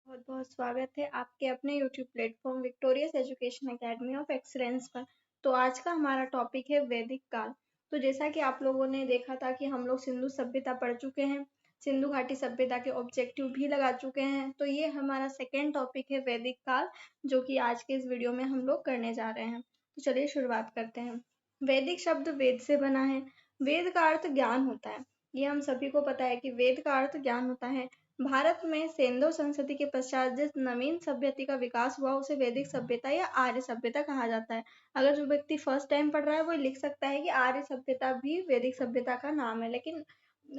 बहुत बहुत स्वागत है आपके अपने YouTube platform victorious education academy of excellence पर। तो आज का हमारा टॉपिक है वैदिक काल। तो जैसा कि आप लोगों ने देखा था कि हम लोग सिंधु सभ्यता पढ़ चुके हैं, सिंधु घाटी सभ्यता के ऑब्जेक्टिव भी लगा चुके हैं। तो ये हमारा सेकेंड टॉपिक है वैदिक काल, जो कि आज के इस वीडियो में हम लोग करने जा रहे हैं। तो चलिए शुरुआत करते हैं। वैदिक शब्द वेद से बना है। वेद का अर्थ ज्ञान होता है। ये हम सभी को पता है कि वेद का अर्थ ज्ञान होता है। भारत में सेंधव संस्कृति के पश्चात जिस नवीन सभ्यता का विकास हुआ उसे वैदिक सभ्यता या आर्य सभ्यता कहा जाता है। अगर जो व्यक्ति फर्स्ट टाइम पढ़ रहा है वो लिख सकता है कि आर्य सभ्यता भी वैदिक सभ्यता का नाम है, लेकिन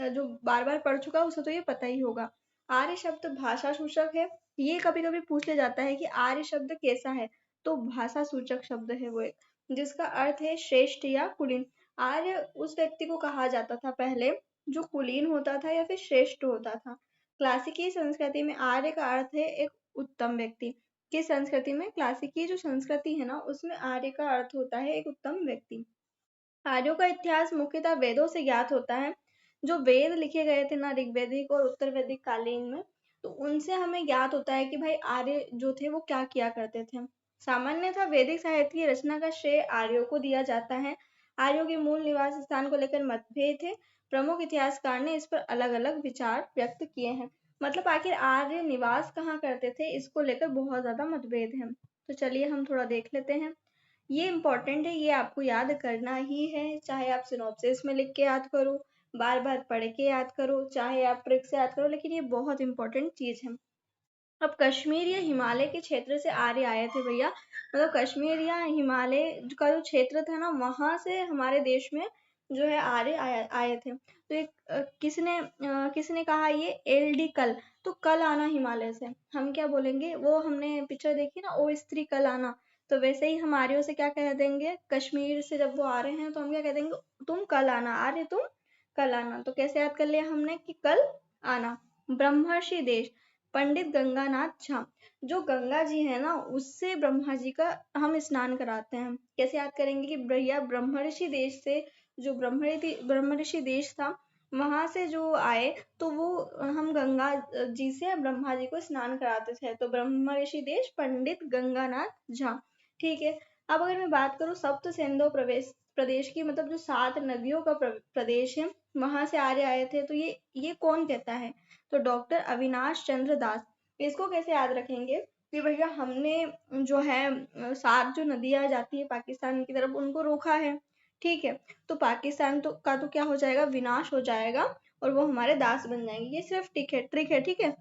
जो बार बार पढ़ चुका है उसे तो ये पता ही होगा। आर्य शब्द भाषा सूचक है। ये कभी कभी पूछ लिया जाता है कि आर्य शब्द कैसा है, तो भाषा सूचक शब्द है वो एक, जिसका अर्थ है श्रेष्ठ या कुलीन। आर्य उस व्यक्ति को कहा जाता था पहले जो कुलीन होता था या फिर श्रेष्ठ होता था। क्लासिकी संस्कृति में आर्य का अर्थ है एक उत्तम व्यक्ति। किस संस्कृति में? क्लासिकी जो संस्कृति है ना, उसमें आर्य का अर्थ होता है एक उत्तम व्यक्ति। आर्यों का इतिहास मुख्यतः वेदों से ज्ञात होता है। जो वेद लिखे गए थे ना, ऋग्वैदिक और उत्तर वैदिक कालीन में, तो उनसे हमें ज्ञात होता है कि भाई आर्य जो थे वो क्या किया करते थे। सामान्यतः वैदिक साहित्य की रचना का श्रेय आर्यों को दिया जाता है। आर्यों के मूल निवास स्थान को लेकर मतभेद थे। प्रमुख इतिहासकार ने इस पर अलग अलग विचार व्यक्त किए हैं। मतलब आखिर आर्य निवास कहाँ करते थे, इसको लेकर बहुत ज्यादा मतभेद है। तो चलिए हम थोड़ा देख लेते हैं। ये इम्पोर्टेंट है, ये आपको याद करना ही है, चाहे आप सिनॉप्सिस में लिख के याद करो, बार बार पढ़ के याद करो, चाहे आप ट्रिक से याद करो, लेकिन ये बहुत इंपॉर्टेंट चीज है। अब कश्मीर या हिमालय के क्षेत्र से आर्य आए थे भैया। मतलब कश्मीर या हिमालय का जो क्षेत्र था ना, वहां से हमारे देश में जो है आर्य आए थे। तो एक किसने कहा ये? एल डी कल। तो कल आना हिमालय से हम क्या बोलेंगे, वो हमने पिक्चर देखी ना, ओ स्त्री कल आना। तो वैसे ही हम आर्यों से क्या कह देंगे, कश्मीर से जब वो आ रहे हैं तो हम क्या कह देंगे, तुम कल आना, आर्य तुम कल आना। तो कैसे याद कर लिया हमने कि कल आना। ब्रह्मर्षि देश, पंडित गंगानाथ झा। जो गंगा जी है ना, उससे ब्रह्मा जी का हम स्नान कराते हैं। कैसे याद करेंगे कि भैया ब्रह्मर्षि देश से, जो ब्रह्मर्षि देश था वहां से जो आए, तो वो हम गंगा जी से ब्रह्मा जी को स्नान कराते थे। तो ब्रह्मर्षि देश, पंडित गंगानाथ झा। ठीक है। अब अगर मैं बात करूँ सप्त सिंधु प्रदेश की, मतलब जो 7 नदियों का प्रदेश है, वहां से आर्य आए थे। तो ये कौन कहता है? तो डॉक्टर अविनाश चंद्र दास। इसको कैसे याद रखेंगे कि भैया हमने जो है 7 जो नदियां जाती है पाकिस्तान की तरफ, उनको रोका है। ठीक है। तो पाकिस्तान तो क्या हो जाएगा, विनाश हो जाएगा, और वो हमारे दास बन जाएंगे। ये सिर्फ ट्रिक है, ठीक है,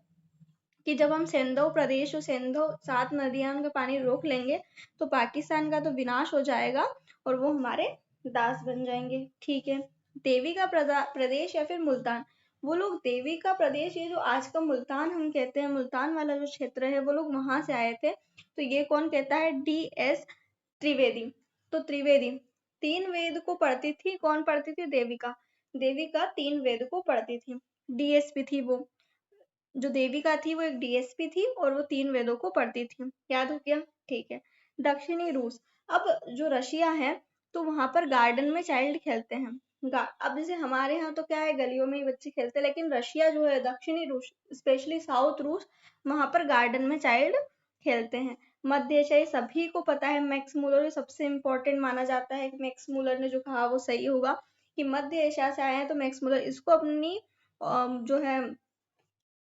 कि जब हम सिंधु प्रदेश और सिंधु 7 नदियां का पानी रोक लेंगे तो पाकिस्तान का तो विनाश हो जाएगा और वो हमारे दास बन जाएंगे। ठीक है। देवी का प्रदेश या फिर मुल्तान। वो लोग देवी का प्रदेश, ये जो आज का मुल्तान हम कहते हैं, मुल्तान वाला जो क्षेत्र है, वो लोग वहां से आए थे। तो ये कौन कहता है? D S Trivedi. तो त्रिवेदी 3 वेद को पढ़ती थी। कौन पढ़ती थी? देविका। देविका 3 वेद को पढ़ती थी। डीएसपी थी वो। जो देविका थी वो एक डीएसपी थी और वो 3 वेदों को पढ़ती थी। याद हो गया? ठीक है। दक्षिणी रूस। अब जो रशिया है, तो वहां पर गार्डन में चाइल्ड खेलते हैं। अब जैसे हमारे यहाँ तो क्या है, गलियों में ही बच्चे खेलते हैं, लेकिन रशिया जो है, दक्षिणी रूस, स्पेशली साउथ रूस, वहां पर गार्डन में चाइल्ड खेलते हैं। मध्य एशिया, सभी को पता है, मैक्स मूलर ये सबसे इंपॉर्टेंट माना जाता है। मैक्स मूलर ने जो कहा वो सही होगा कि मध्य एशिया से आए हैं। तो मैक्स मूलर, इसको अपनी जो है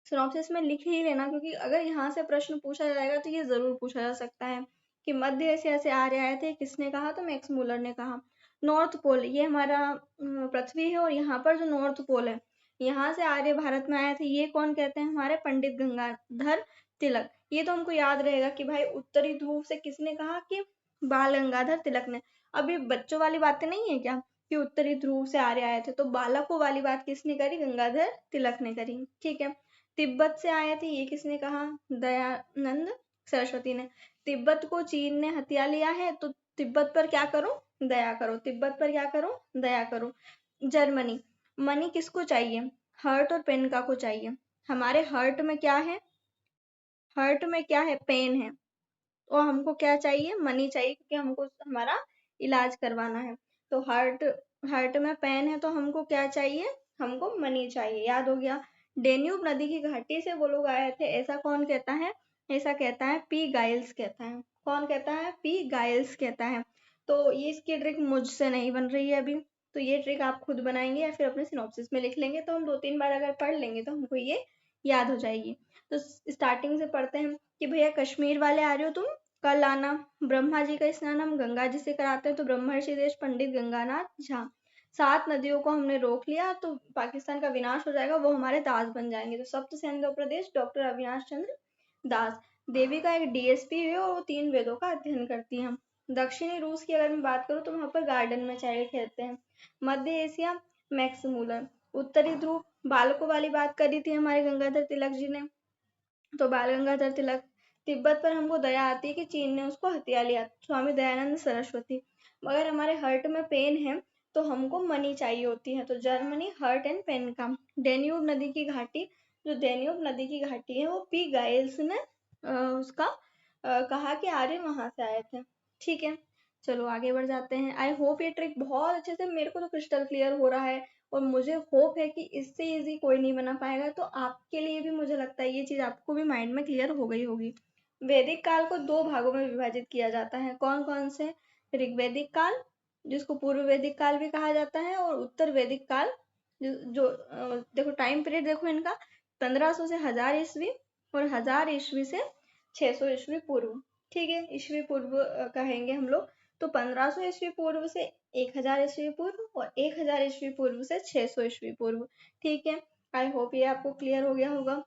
सिनॉप्सिस में लिख ही लेना, क्योंकि अगर यहाँ से प्रश्न पूछा जाएगा तो ये जरूर पूछा जा सकता है कि मध्य एशिया से आर्य आए थे, किसने कहा? तो मैक्स मूलर ने कहा। नॉर्थ पोल, ये हमारा पृथ्वी है, और यहाँ पर जो नॉर्थ पोल है, यहाँ से आर्य भारत में आए थे, ये कौन कहते हैं? हमारे पंडित गंगाधर तिलक। ये तो हमको याद रहेगा कि भाई उत्तरी ध्रुव से किसने कहा? कि बाल गंगाधर तिलक ने। अभी बच्चों वाली बातें नहीं है क्या कि उत्तरी ध्रुव से आर्य आए थे? तो बालकों वाली बात किसने करी? गंगाधर तिलक ने करी। ठीक है। तिब्बत से आए थे, ये किसने कहा? दयानंद सरस्वती ने। तिब्बत को चीन ने हथिया लिया है, तो तिब्बत पर क्या करो? दया करो। तिब्बत पर क्या करो? दया करो। जर्मनी। मनी किसको चाहिए? हर्ट और पेन का को चाहिए। हमारे हर्ट में क्या है? हर्ट में क्या है? पेन है। और हमको क्या चाहिए? मनी चाहिए, क्योंकि हमको हमारा इलाज करवाना है। तो हर्ट हर्ट में पेन है, तो हमको क्या चाहिए? हमको मनी चाहिए। याद हो गया? डेन्यूब नदी की घाटी से वो लोग आए थे, ऐसा कौन कहता है? ऐसा कहता है पी गाइल्स कहता है। कौन कहता है? पी गाइल्स कहता है। तो ये इसकी ट्रिक मुझसे नहीं बन रही है अभी, तो ये ट्रिक आप खुद बनाएंगे या फिर अपने सिनॉप्सिस में लिख लेंगे, तो हम 2-3 बार अगर पढ़ लेंगे तो हमको ये याद हो जाएगी। तो स्टार्टिंग से पढ़ते हैं कि भैया कश्मीर वाले आ रहे हो तुम, कल आना। ब्रह्मा जी का स्नान हम गंगा जी से कराते हैं, तो ब्रह्मर्षि देश पंडित गंगानाथ झा। 7 नदियों को हमने रोक लिया तो पाकिस्तान का विनाश हो जाएगा, वो हमारे दास बन जाएंगे। तो सप्त सिंधु प्रदेश डॉक्टर अविनाश चंद्र दास। देवी का एक डीएसपी है और वो 3 वेदों का अध्ययन करती है। दक्षिणी रूस की अगर मैं बात करूँ तो वहां पर गार्डन में चाइल्ड खेलते हैं। मध्य एशिया मैक्स मूलर। उत्तरी ध्रुव बालकों वाली बात करी थी हमारे गंगाधर तिलक जी ने, तो बाल गंगाधर तिलक। तिब्बत पर हमको दया आती है कि चीन ने उसको हत्या लिया, स्वामी दयानंद सरस्वती। मगर हमारे हर्ट में पेन है तो हमको मनी चाहिए होती है, तो जर्मनी हर्ट एंड पेन का। डेन्यूब नदी की घाटी, जो डेन्यूब नदी की घाटी है वो पी गाइल्स ने उसका कहा कि आर्य वहां से आए थे। ठीक है, चलो आगे बढ़ जाते हैं। आई होप ये ट्रिक बहुत अच्छे से, मेरे को तो क्रिस्टल क्लियर हो रहा है और मुझे होप है कि इससे इजी कोई नहीं बना पाएगा, तो आपके लिए भी मुझे लगता है ये चीज आपको भी माइंड में क्लियर हो गई होगी। वैदिक काल को 2 भागों में विभाजित किया जाता है, कौन कौन से? ऋग्वैदिक काल, जिसको पूर्व वैदिक काल भी कहा जाता है, और उत्तर वैदिक काल। देखो टाइम पीरियड देखो इनका, 1500 से 1000 ईस्वी और 1000 ईस्वी से 600 ईस्वी पूर्व। ठीक है, ईस्वी पूर्व कहेंगे हम लोग। तो 1500 ईस्वी पूर्व से 1000 ईस्वी पूर्व और 1000 ईस्वी पूर्व से 600 ईस्वी पूर्व। ठीक है, आई होप ये आपको क्लियर हो गया होगा।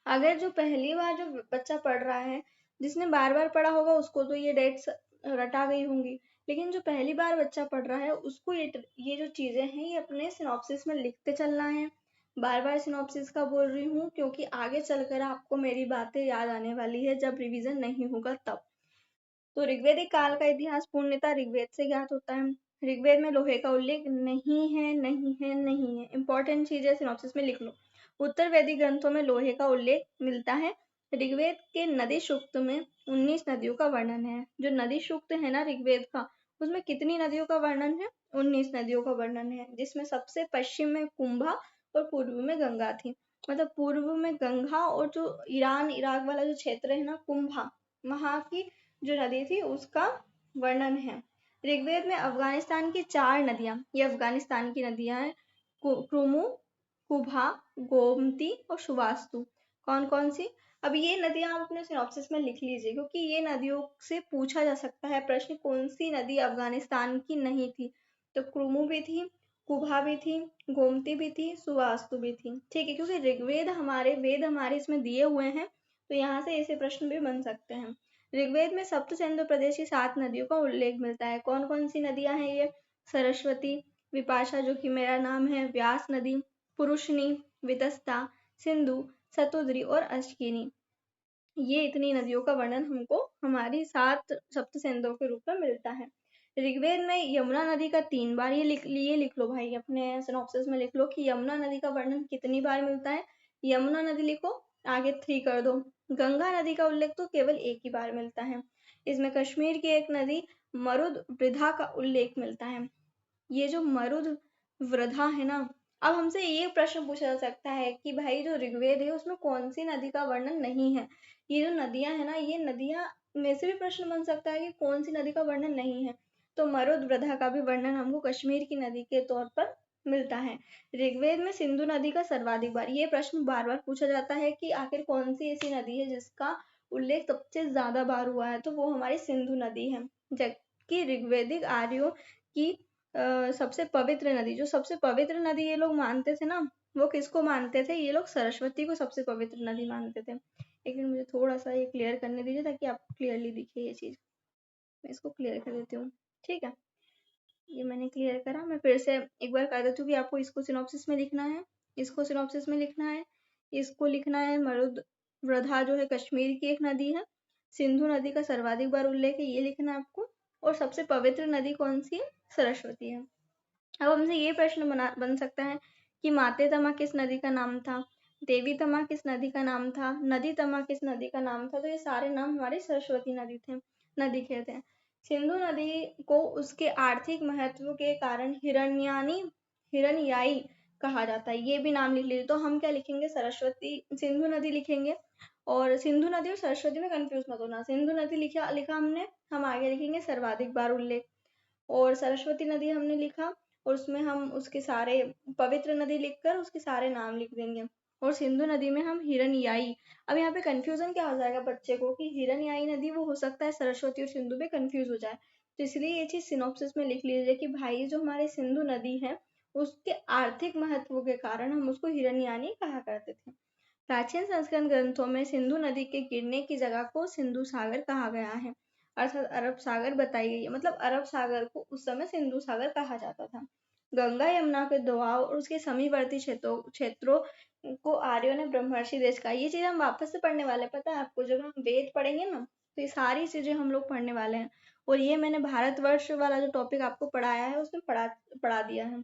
अगर जो पहली बार जो बच्चा पढ़ रहा है, जिसने बार बार पढ़ा होगा उसको तो ये डेट्स रटा गई होंगी, लेकिन जो पहली बार बच्चा पढ़ रहा है उसको ये जो चीजें हैं ये अपने सिनॉप्सिस में लिखते चलना है। बार बार सिनॉप्सिस का बोल रही हूँ क्योंकि आगे चलकर आपको मेरी बातें याद आने वाली है जब रिवीजन नहीं होगा तब। तो ऋग्वेदिक काल का इतिहास पूर्णतः ऋग्वेद से ज्ञात होता है। ऋग्वेद में लोहे का उल्लेख नहीं है, नहीं है, नहीं है। इंपॉर्टेंट चीज है, सिनॉप्सिस में लिख लो। उत्तर वैदिक ग्रंथों में लोहे का उल्लेख मिलता है। ऋग्वेद के नदी सूक्त में 19 नदियों का वर्णन है। जो नदी सूक्त है ना ऋग्वेद का, उसमें कितनी नदियों का वर्णन है? 19 नदियों का वर्णन है, जिसमें सबसे पश्चिम में कुंभा और पूर्व में गंगा थी। मतलब पूर्व में गंगा, और जो ईरान इराक वाला जो क्षेत्र है ना कुंभा, वहां की जो नदी थी उसका वर्णन है। ऋग्वेद में अफगानिस्तान की 4 नदियां, ये अफगानिस्तान की नदियां हैं, क्रुमु, कुभा, गोमती और सुवास्तु। कौन कौन सी? अब ये नदियां आप अपने सिनॉप्सिस में लिख लीजिए, क्योंकि ये नदियों से पूछा जा सकता है प्रश्न, कौन सी नदी अफगानिस्तान की नहीं थी? तो क्रुमु भी थी, कुभा भी थी, गोमती भी थी, सुवास्तु भी थी। ठीक है, क्योंकि ऋग्वेद हमारे वेद हमारे इसमें दिए हुए हैं, तो यहाँ से ऐसे प्रश्न भी बन सकते हैं। ऋग्वेद में सप्त सिंधु प्रदेश की 7 नदियों का उल्लेख मिलता है। कौन कौन सी नदियां हैं ये? सरस्वती, विपाशा जो कि मेरा नाम है, व्यास नदी, पुरुषनी, वितस्ता, सिंधु, सतुद्री और अश्किनी। ये इतनी नदियों का वर्णन हमको हमारी 7 सप्त सिंधुओं के रूप में मिलता है। ऋग्वेद में यमुना नदी का 3 बार, ये लिख लो भाई, अपने सिनॉप्सिस में लिख लो कि यमुना नदी का वर्णन कितनी बार मिलता है। यमुना नदी लिखो, आगे 3 कर दो। गंगा नदी का उल्लेख तो केवल एक ही बार मिलता है। इसमें कश्मीर की एक नदी मरुद वृद्धा का उल्लेख मिलता है। ये जो मरुद वृद्धा है ना, अब हमसे ये प्रश्न पूछा जा सकता है कि भाई जो ऋग्वेद है उसमें कौन सी नदी का वर्णन नहीं है? ये जो नदियां है ना, ये नदियां में से भी प्रश्न बन सकता है कि कौन सी नदी का वर्णन नहीं है। तो मरुद वृद्धा का भी वर्णन हमको कश्मीर की नदी के तौर पर मिलता है। ऋग्वेद में सिंधु नदी का सर्वाधिक बार, ये प्रश्न बार बार पूछा जाता है कि आखिर कौन सी ऐसी नदी है जिसका उल्लेख सबसे ज्यादा बार हुआ है, तो वो हमारी सिंधु नदी है। जबकि ऋग्वेदिक आर्यों की सबसे पवित्र नदी, जो सबसे पवित्र नदी ये लोग मानते थे ना, वो किसको मानते थे? ये लोग सरस्वती को सबसे पवित्र नदी मानते थे। लेकिन मुझे थोड़ा सा ये क्लियर करने दीजिए ताकि आपको क्लियरली दिखे ये चीज। मैं इसको क्लियर कर देती हूँ। ठीक है, ये मैंने क्लियर करा। मैं फिर से एक बार कर देती हूँ कि आपको इसको सिनॉप्सिस में लिखना है, इसको सिनॉप्सिस में लिखना है, इसको लिखना है। मरुद वृद्धा जो है कश्मीर की एक नदी है, सिंधु नदी का सर्वाधिक बार उल्लेख है, ये लिखना है आपको, और सबसे पवित्र नदी कौन सी है? सरस्वती है। अब हमसे ये प्रश्न बन सकता है कि माते तमा किस नदी का नाम था? देवी तमा किस नदी का नाम था? नदी तमा किस नदी का नाम था? तो ये सारे नाम हमारे सरस्वती नदी के थे। सिंधु नदी को उसके आर्थिक महत्व के कारण हिरण्यानी हिरण्याई कहा जाता है। ये भी नाम लिख लीजिए। तो हम क्या लिखेंगे, सरस्वती, सिंधु नदी लिखेंगे। और सिंधु नदी और सरस्वती में कंफ्यूज मत होना। सिंधु नदी लिखा लिखा हमने, हम आगे लिखेंगे सर्वाधिक बार उल्लेख। और सरस्वती नदी हमने लिखा, और उसमें हम उसके सारे, पवित्र नदी लिखकर उसके सारे नाम लिख देंगे। और सिंधु नदी में हम हिरनयाई, अब यहाँ पे कंफ्यूजन क्या हो जाएगा बच्चे को कि हिरनयाई नदी वो हो सकता है सरस्वती और सिंधु में कंफ्यूज हो जाए। तो इसलिए ये चीज सिनॉप्सिस में लिख लीजिए कि भाई जो हमारे सिंधु नदी है उसके आर्थिक महत्व के कारण हम उसको हिरनयानी कहा करते थे। प्राचीन संस्कृत ग्रंथों में सिंधु नदी के गिरने की जगह को सिंधु सागर कहा गया है, अर्थात अरब सागर बताई गई है। मतलब अरब सागर को उस समय सिंधु सागर कहा जाता था। गंगा यमुना के दोआब और उसके समीपवर्ती क्षेत्रों को आर्यों ने ब्रह्मर्षि देश कहा। ये चीज हम वापस से पढ़ने वाले हैं, पता है आपको, जब हम वेद पढ़ेंगे ना तो ये सारी चीजें हम लोग पढ़ने वाले हैं। और ये मैंने भारतवर्ष वाला जो टॉपिक आपको पढ़ाया है उसमें पढ़ा दिया है।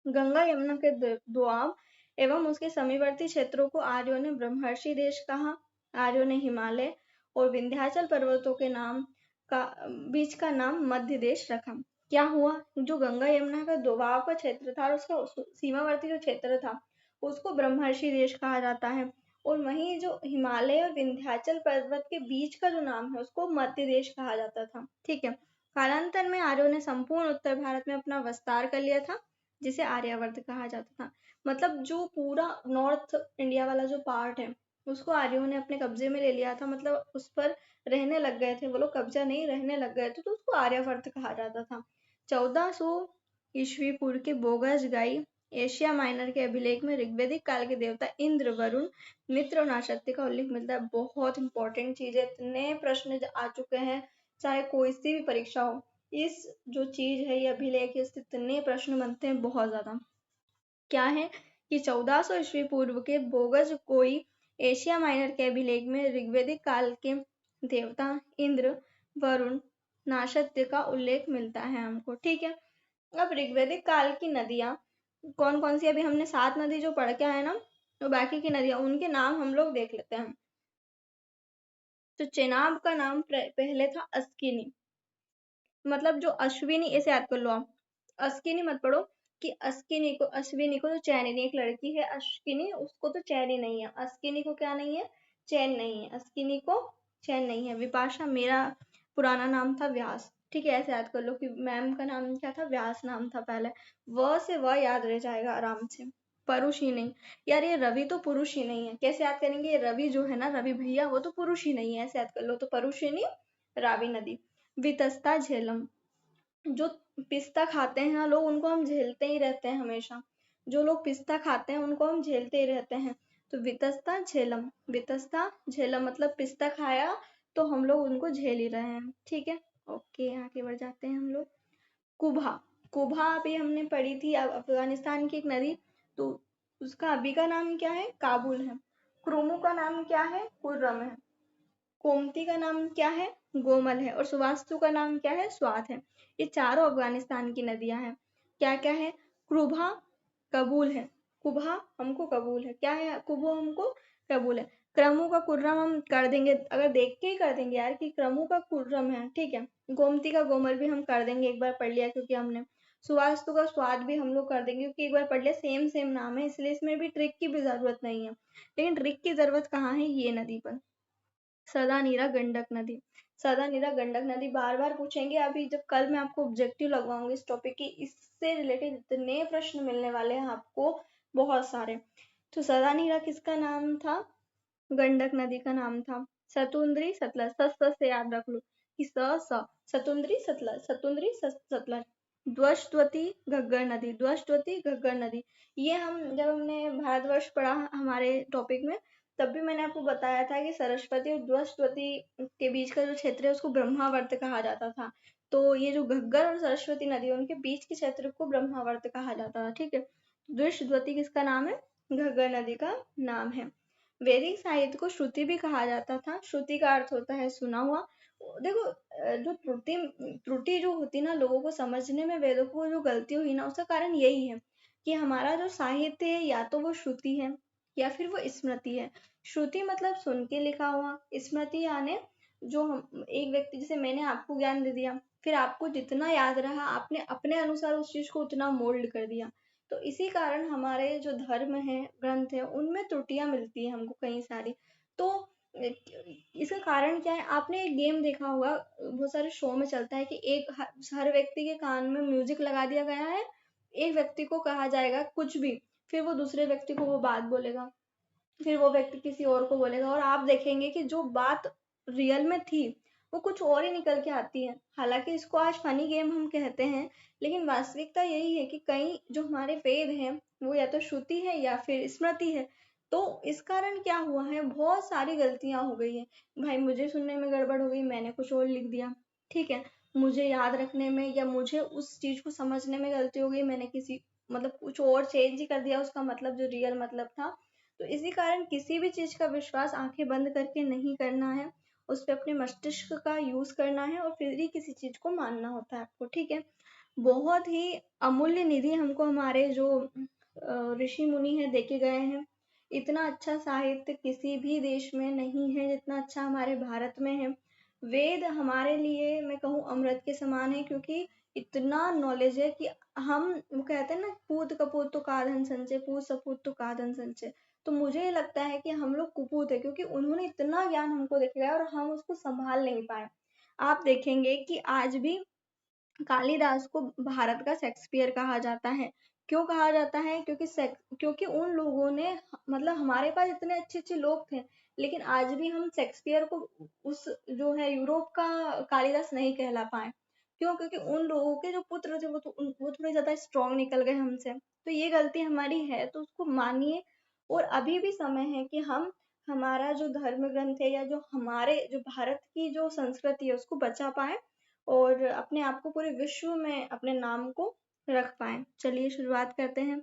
गंगा यमुना के दोआब एवं उसके समीपवर्ती क्षेत्रों को आर्यों ने ब्रह्मर्षि देश कहा। आर्यों ने हिमालय और विंध्याचल पर्वतों के नाम का बीच का नाम मध्य देश रखा। क्या हुआ, जो गंगा यमुना का दोआब का क्षेत्र था और उसका सीमावर्ती जो क्षेत्र था उसको ब्रह्मर्षि देश कहा जाता है। और वहीं जो हिमालय और विंध्याचल पर्वत के बीच का जो नाम है उसको मध्य देश कहा जाता था। ठीक है। कालांतर में आर्यों ने संपूर्ण उत्तर भारत में अपना विस्तार कर लिया था, जिसे आर्यावर्त कहा जाता था। मतलब जो पूरा नॉर्थ इंडिया वाला जो पार्ट है उसको आर्यों ने अपने कब्जे में ले लिया था। मतलब उस पर रहने लग गए थे वो लोग, कब्जा नहीं, रहने लग गए थे, तो उसको आर्यावर्त कहा जाता था। 1400 ईस्वी पूर्व के बोगस गाई एशिया माइनर के अभिलेख में ऋग्वैदिक काल के देवता इंद्र, वरुण, मित्र और नाशक्ति का उल्लेख मिलता है। बहुत इंपॉर्टेंट चीज है, इतने प्रश्न आ चुके हैं चाहे कोई सी भी परीक्षा हो, इस जो चीज है ये अभिलेख, इससे इतने प्रश्न बनते हैं बहुत ज्यादा। क्या है कि 1400 ईस्वी पूर्व के बोगस कोई एशिया माइनर के अभिलेख में ऋग्वैदिक काल के देवता इंद्र, वरुण, नाशत्य का उल्लेख मिलता है हमको। ठीक है। अब ऋग्वैदिक काल की नदियां कौन कौन सी, अभी हमने 7 नदी जो पढ़ के आए ना, तो बाकी की नदियां उनके नाम हम लोग देख लेते हैं। तो चेनाब का नाम पहले था अस्किनी, मतलब जो अश्विनी, ऐसे याद कर लो आप, अस्किनी मत पढ़ो कि अस्किनी को, अश्विनी को तो चैन ही नहीं, एक लड़की है अश्किनी उसको तो चैन ही नहीं है, अस्किनी को क्या नहीं है, चैन नहीं है, अस्किनी को चैन नहीं है। विपाशा मेरा पुराना नाम था व्यास। ठीक है, ऐसे याद कर लो कि मैम का नाम क्या था, व्यास नाम था पहले। व से व याद रह जाएगा आराम से। पुरुष ही नहीं, यार ये रवि तो पुरुष ही नहीं है, कैसे याद करेंगे, ये रवि जो है ना, रवि भैया, वो तो पुरुष ही नहीं है, ऐसे याद कर लो। तो परुषिनी, रावी नदी। वितस्ता झेलम, जो पिस्ता खाते हैं ना लोग उनको हम झेलते ही रहते हैं हमेशा, जो लोग पिस्ता खाते हैं उनको हम झेलते ही रहते हैं। तो वितस्ता झेलम, वितस्ता झेलम मतलब पिस्ता खाया तो हम लोग उनको झेल ही रहे हैं। ठीक है, ओके आगे बढ़ जाते हैं हम लोग। कुभा, कुभा अभी हमने पढ़ी थी, अफगानिस्तान की एक नदी, तो उसका अभी का नाम क्या है, काबुल है। क्रोमो का नाम क्या है, कुर्रम है। गोमती का नाम क्या है, गोमल है। और सुवास्तु का नाम क्या है, स्वात है। ये चारों अफगानिस्तान की नदियां हैं। क्या क्या है, क्रुभा कबूल है, कुभा हमको कबूल है, क्या है कुबो हमको कबूल है। क्रमु का कुर्रम हम कर देंगे, अगर देख के ही कर देंगे यार कि क्रमु का कुर्रम है। ठीक है, गोमती का गोमल भी हम कर देंगे, एक बार पढ़ लिया क्योंकि हमने। सुवास्तु का स्वाद भी हम लोग कर देंगे क्योंकि एक बार पढ़ लिया, सेम सेम नाम है इसलिए इसमें भी ट्रिक की भी जरूरत नहीं है। लेकिन ट्रिक की जरूरत कहाँ है, ये नदी पर। सदा नीरा गंडक नदी, सदा नीरा गंडक नदी बार बार पूछेंगे। अभी जब कल मैं आपको ऑब्जेक्टिव लगवाऊंगी इस टॉपिक की, इससे रिलेटेड इतने प्रश्न मिलने वाले हैं आपको, बहुत सारे। तो सदा नीरा किसका नाम था, गंडक नदी का नाम था। सतुंद्री सतलज, से याद रख लो कि सतुंद्री सतलज, सतुंद्री सतलज। द्वष्टवती घग्गर नदी, द्वष्टवती घग्गर नदी, ये हम जब हमने भारतवर्ष पढ़ा हमारे टॉपिक में, तब भी मैंने आपको बताया था कि सरस्वती और द्वष्टवती के बीच का जो क्षेत्र है उसको ब्रह्मावर्त कहा जाता था। तो ये जो घग्गर और सरस्वती नदी है उनके बीच के क्षेत्र को ब्रह्मावर्त कहा जाता था। ठीक है, द्वष्टवती किसका नाम है, घग्गर नदी का नाम है। वैदिक साहित्य को श्रुति भी कहा जाता था। श्रुति का अर्थ होता है सुना हुआ। देखो जो त्रुटि त्रुटि जो होती ना लोगों को समझने में, वेदों को जो गलती हुई ना, उसका कारण यही है कि हमारा जो साहित्य है या तो वो श्रुति है या फिर वो स्मृति है। श्रुति मतलब सुन के लिखा हुआ, स्मृति यानी जो हम एक व्यक्ति, जैसे मैंने आपको ज्ञान दे दिया, फिर आपको जितना याद रहा आपने अपने अनुसार उस चीज को उतना मोल्ड कर दिया। तो इसी कारण हमारे जो धर्म है, ग्रंथ है, उनमें त्रुटियां मिलती है हमको कई सारी। तो इसका कारण क्या है? आपने एक गेम देखा होगा, बहुत सारे शो में चलता है कि एक हर व्यक्ति के कान में म्यूजिक लगा दिया गया है, एक व्यक्ति को कहा जाएगा कुछ भी, फिर वो दूसरे व्यक्ति को वो बात बोलेगा, फिर वो व्यक्ति किसी और को बोलेगा, और आप देखेंगे कि जो बात रियल में थी वो कुछ और ही निकल के आती है। हालांकि इसको आज फनी गेम हम कहते हैं, लेकिन वास्तविकता यही है कि कई जो हमारे वेद हैं वो या तो श्रुति है या फिर स्मृति है। तो इस कारण क्या हुआ है, बहुत सारी गलतियां हो गई है। भाई मुझे सुनने में गड़बड़ हो गई, मैंने कुछ और लिख दिया, ठीक है। मुझे याद रखने में या मुझे उस चीज को समझने में गलती हो गई, मैंने किसी मतलब कुछ और चेंज ही कर दिया उसका मतलब, जो रियल मतलब था। तो इसी कारण किसी भी चीज का विश्वास आंखें बंद करके नहीं करना है, उस पर अपने मस्तिष्क का यूज करना है और फिर ही किसी चीज को मानना होता है आपको, ठीक है। बहुत ही अमूल्य निधि हमको हमारे जो ऋषि मुनि है देके गए हैं। इतना अच्छा साहित्य किसी भी देश में नहीं है जितना अच्छा हमारे भारत में है। वेद हमारे लिए मैं कहूँ अमृत के समान है, क्योंकि इतना नॉलेज है कि हम वो कहते हैं ना, पूत कपूत तो काधन संचय, पूत सपूत तो काधन संचय। तो मुझे ये लगता है कि हम लोग कुपूत है, क्योंकि उन्होंने इतना ज्ञान हमको दे दिया और हम उसको संभाल नहीं पाए। आप देखेंगे कि आज भी कालिदास को भारत का शेक्सपियर कहा जाता है। क्यों कहा जाता है? क्योंकि उन लोगों ने मतलब हमारे पास इतने अच्छे अच्छे लोग थे, लेकिन आज भी हम शेक्सपियर को उस जो है यूरोप का कालिदास नहीं कहला पाए। क्यों? क्योंकि उन लोगों के जो पुत्र थे वो थोड़े ज्यादा स्ट्रांग निकल गए हमसे। तो ये गलती हमारी है, तो उसको मानिए। और अभी भी समय है कि हम हमारा जो धर्म ग्रंथ है या जो हमारे जो भारत की जो संस्कृति है उसको बचा पाए और अपने आप को पूरे विश्व में अपने नाम को रख पाए। चलिए शुरुआत करते हैं।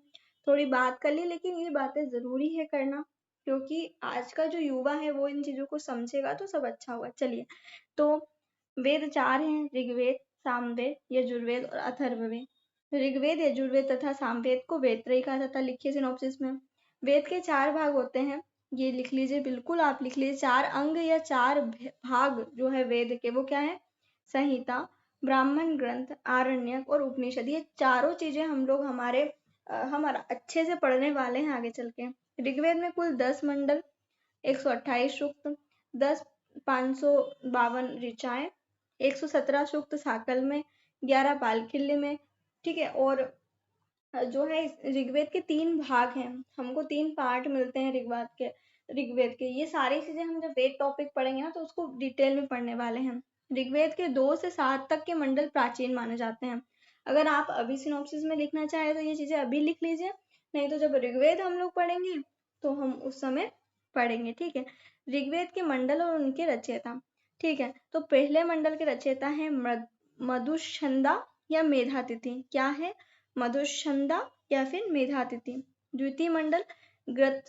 थोड़ी बात कर ली, लेकिन ये बातें जरूरी है करना, क्योंकि आज का जो युवा है वो इन चीजों को समझेगा तो सब अच्छा होगा। चलिए, तो वेद चार हैं: ऋग्वेद, सामवेद, यजुर्वेद और अथर्ववेद। ऋग्वेद, यजुर्वेद तथा सामवेद को वेदत्रयी कहा जाता है। लिखिए सिनॉप्सिस में। वेद के चार भाग होते हैं, ये लिख लीजिए, बिल्कुल आप लिख लीजिए। चार अंग या चार भाग जो है वेद के, वो क्या है? संहिता, ब्राह्मण ग्रंथ, आरण्यक और उपनिषद। ये चारों चीजें हम लोग हमारा अच्छे से पढ़ने वाले हैं आगे चल के। ऋग्वेद में कुल 10 मंडल, 128 सूक्त, 10 552 ऋचाएं, 117 सूक्त साकल में, 11 पालखिल्य में, ठीक है। और जो है ऋग्वेद के 3 भाग हैं, हमको 3 पार्ट मिलते हैं ऋग्वेद के। ये सारी चीजें हम जब वेद टॉपिक पढ़ेंगे ना तो उसको डिटेल में पढ़ने वाले हैं। ऋग्वेद के 2 से 7 तक के मंडल प्राचीन माने जाते हैं। अगर आप अभी सिनॉप्सिस में लिखना चाहे तो ये चीजें अभी लिख लीजिए, नहीं तो जब ऋग्वेद हम लोग पढ़ेंगे तो हम उस समय पढ़ेंगे, ठीक है। ऋग्वेद के मंडल और उनके रचयिता, ठीक है। तो पहले मंडल के रचयिता है मधुच्छंदा या मेधातिथि। क्या है? मधुच्छंदा या फिर मेधातिथि। द्वितीय मंडल ग्रत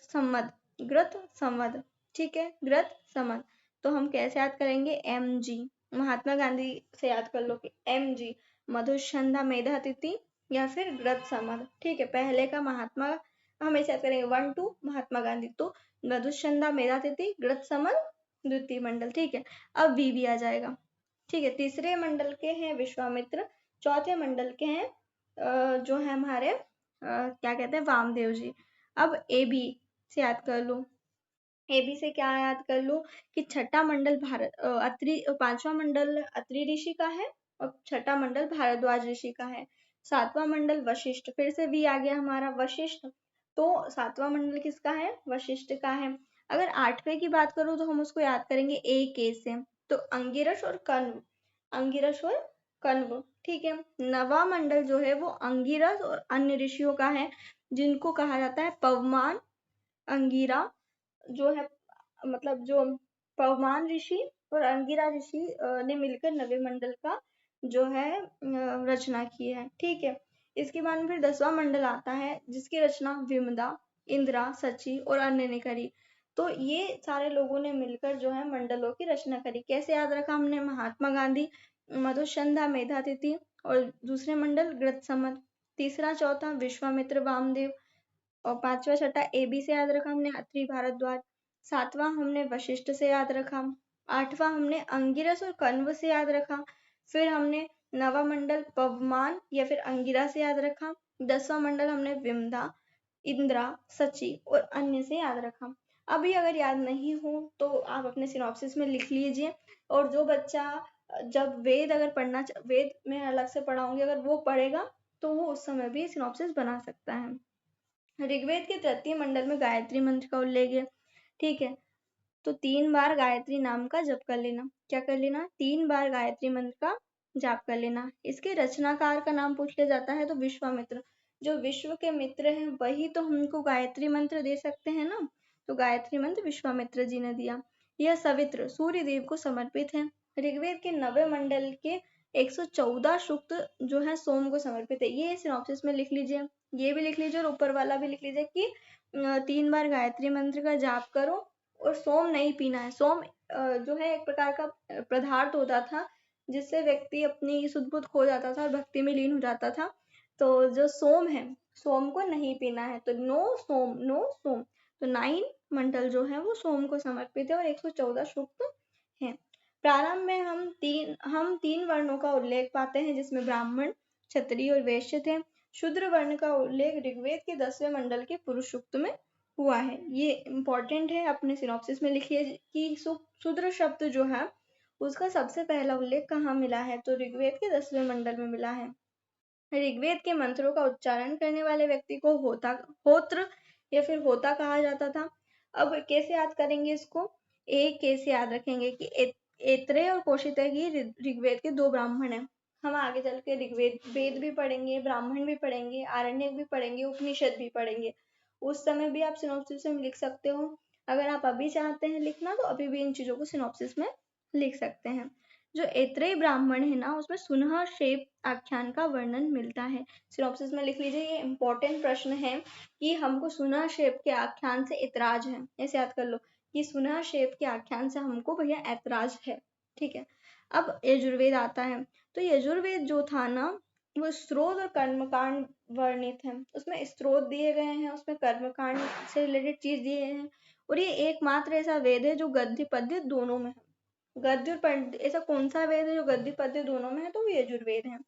संवद, ठीक है, ग्रत संवद। तो हम कैसे याद करेंगे? एम जी, महात्मा गांधी से याद कर लो कि एम जी, मधुच्छंदा, मेधातिथि या फिर ग्रत संवद, ठीक है। पहले का महात्मा हमेशा याद करेंगे 1 2 महात्मा गांधी, तो मधुच्छंदा, मेधातिथि, ग्रत संवद द्वितीय मंडल, ठीक है। अब वी आ जाएगा, ठीक है। तीसरे मंडल के हैं विश्वामित्र, चौथे मंडल के हैं जो है हमारे क्या कहते हैं, वामदेव जी। अब ए बी से याद कर लो। ए बी से क्या याद कर लो कि छठा मंडल अत्रि, पांचवा मंडल अत्रि ऋषि का है और छठा मंडल भारद्वाज ऋषि का है। सातवां मंडल वशिष्ठ, फिर से वी आ गया हमारा वशिष्ठ। तो सातवां मंडल किसका है? वशिष्ठ का है। अगर आठवें की बात करूं तो हम उसको याद करेंगे ए के से, तो अंगिरस और कण्व, अंगिरस और कण्व, ठीक है। नवा मंडल जो है वो अंगिरस और अन्य ऋषियों का है, जिनको कहा जाता है पवमान, अंगिरा जो है, मतलब जो पवमान ऋषि और अंगिरा ऋषि ने मिलकर नवे मंडल का जो है रचना की है, ठीक है। इसके बाद में फिर 10वां मंडल आता है, जिसकी रचना विमदा, इंद्रा, सची और अन्य ने करी। तो ये सारे लोगों ने मिलकर जो है मंडलों की रचना करी। कैसे याद रखा हमने? महात्मा गांधी, मधुच्छंदा, मेधातिथि और दूसरे मंडल ग्रत्समद, तीसरा चौथा विश्वामित्र, वामदेव और पांचवा छठा ए बी से याद रखा हमने अत्रि, भारद्वाज। सातवां हमने वशिष्ठ से याद रखा। आठवां हमने अंगिरस और कण्व से याद रखा। फिर हमने नवा मंडल पवमान या फिर अंगिरा से याद रखा। 10वां मंडल हमने विमधा, इंद्रा, सची और अन्य से याद रखा। अभी अगर याद नहीं हो तो आप अपने सिनॉप्सिस में लिख लीजिए। और जो बच्चा जब वेद अगर वेद में अलग से पढ़ाऊंगी, अगर वो पढ़ेगा तो वो उस समय भी सिनॉप्सिस बना सकता है। ऋग्वेद के तृतीय मंडल में गायत्री मंत्र का उल्लेख है। ठीक है, तो 3 बार गायत्री नाम का जप कर लेना। क्या कर लेना? 3 बार गायत्री मंत्र का जाप कर लेना। इसके रचनाकार का नाम पूछ लिया जाता है तो विश्वामित्र। जो विश्व के मित्र हैं वही तो हमको गायत्री मंत्र दे सकते हैं ना, तो गायत्री मंत्र विश्वामित्र जी ने दिया। यह सवित्र सूर्य देव को समर्पित है। ऋग्वेद के 90 मंडल के 114 सूक्त जो है सोम को समर्पित है। ये सिनॉप्सिस में लिख लीजिए, ये भी लिख लीजिए और ऊपर वाला भी लिख लीजिए कि 3 बार गायत्री मंत्र का जाप करो और सोम नहीं पीना है। सोम जो है एक प्रकार का पदार्थ होता था जिससे व्यक्ति अपनी सुध बुध खो जाता था और भक्ति में लीन हो जाता था। तो जो सोम है, सोम को नहीं पीना है, तो नो सोम, नो सोम। तो 9 मंडल जो है वो सोम को समर्पित है और 114 सूक्त है। प्रारंभ में हम तीन वर्णों का उल्लेख पाते हैं जिसमें ब्राह्मण, क्षत्रिय और वैश्य थे। शूद्र वर्ण का उल्लेख ऋग्वेद के 10वें मंडल के पुरुष सूक्त में हुआ है। ये इम्पोर्टेंट है, अपने सिनॉप्सिस में लिखिए कि शूद्र शब्द जो है उसका सबसे पहला उल्लेख कहाँ मिला है, तो ऋग्वेद के 10वें मंडल में मिला है। ऋग्वेद के मंत्रों का उच्चारण करने वाले व्यक्ति को होत्र या फिर होता कहा जाता था। अब कैसे याद करेंगे इसको? एक कैसे याद रखेंगे कि ऐत्रेय और कौशितकी ऋग्वेद के 2 ब्राह्मण हैं। हम आगे चल के ऋग्वेद वेद भी पढ़ेंगे, ब्राह्मण भी पढ़ेंगे, आरण्यक भी पढ़ेंगे, उपनिषद भी पढ़ेंगे। उस समय भी आप सिनॉप्सिस में लिख सकते हो। अगर आप अभी चाहते हैं लिखना तो अभी भी इन चीजों को सिनॉप्सिस में लिख सकते हैं। जो ऐत्रेय ब्राह्मण है ना उसमें सुनह शेप आख्यान का वर्णन मिलता है। सिनॉप्सिस में लिख लीजिए, ये इंपॉर्टेंट प्रश्न है कि हमको सुनह शेप के आख्यान से ऐतराज है। ऐसे याद कर लो कि सुनह शेप के आख्यान से हमको भैया ऐतराज है। ठीक है, अब यजुर्वेद आता है। तो यजुर्वेद जो था ना वो स्त्रोत और कर्मकांड वर्णित है। उसमें स्त्रोत दिए गए हैं, उसमें कर्मकांड से रिलेटेड चीज दिए हैं। और ये एकमात्र ऐसा वेद है जो गद्य पद्य दोनों में है। गद्य और पद्य, ऐसा कौन सा वेद है जो गद्य पद्य दोनों में है, तो वो यजुर्वेद है।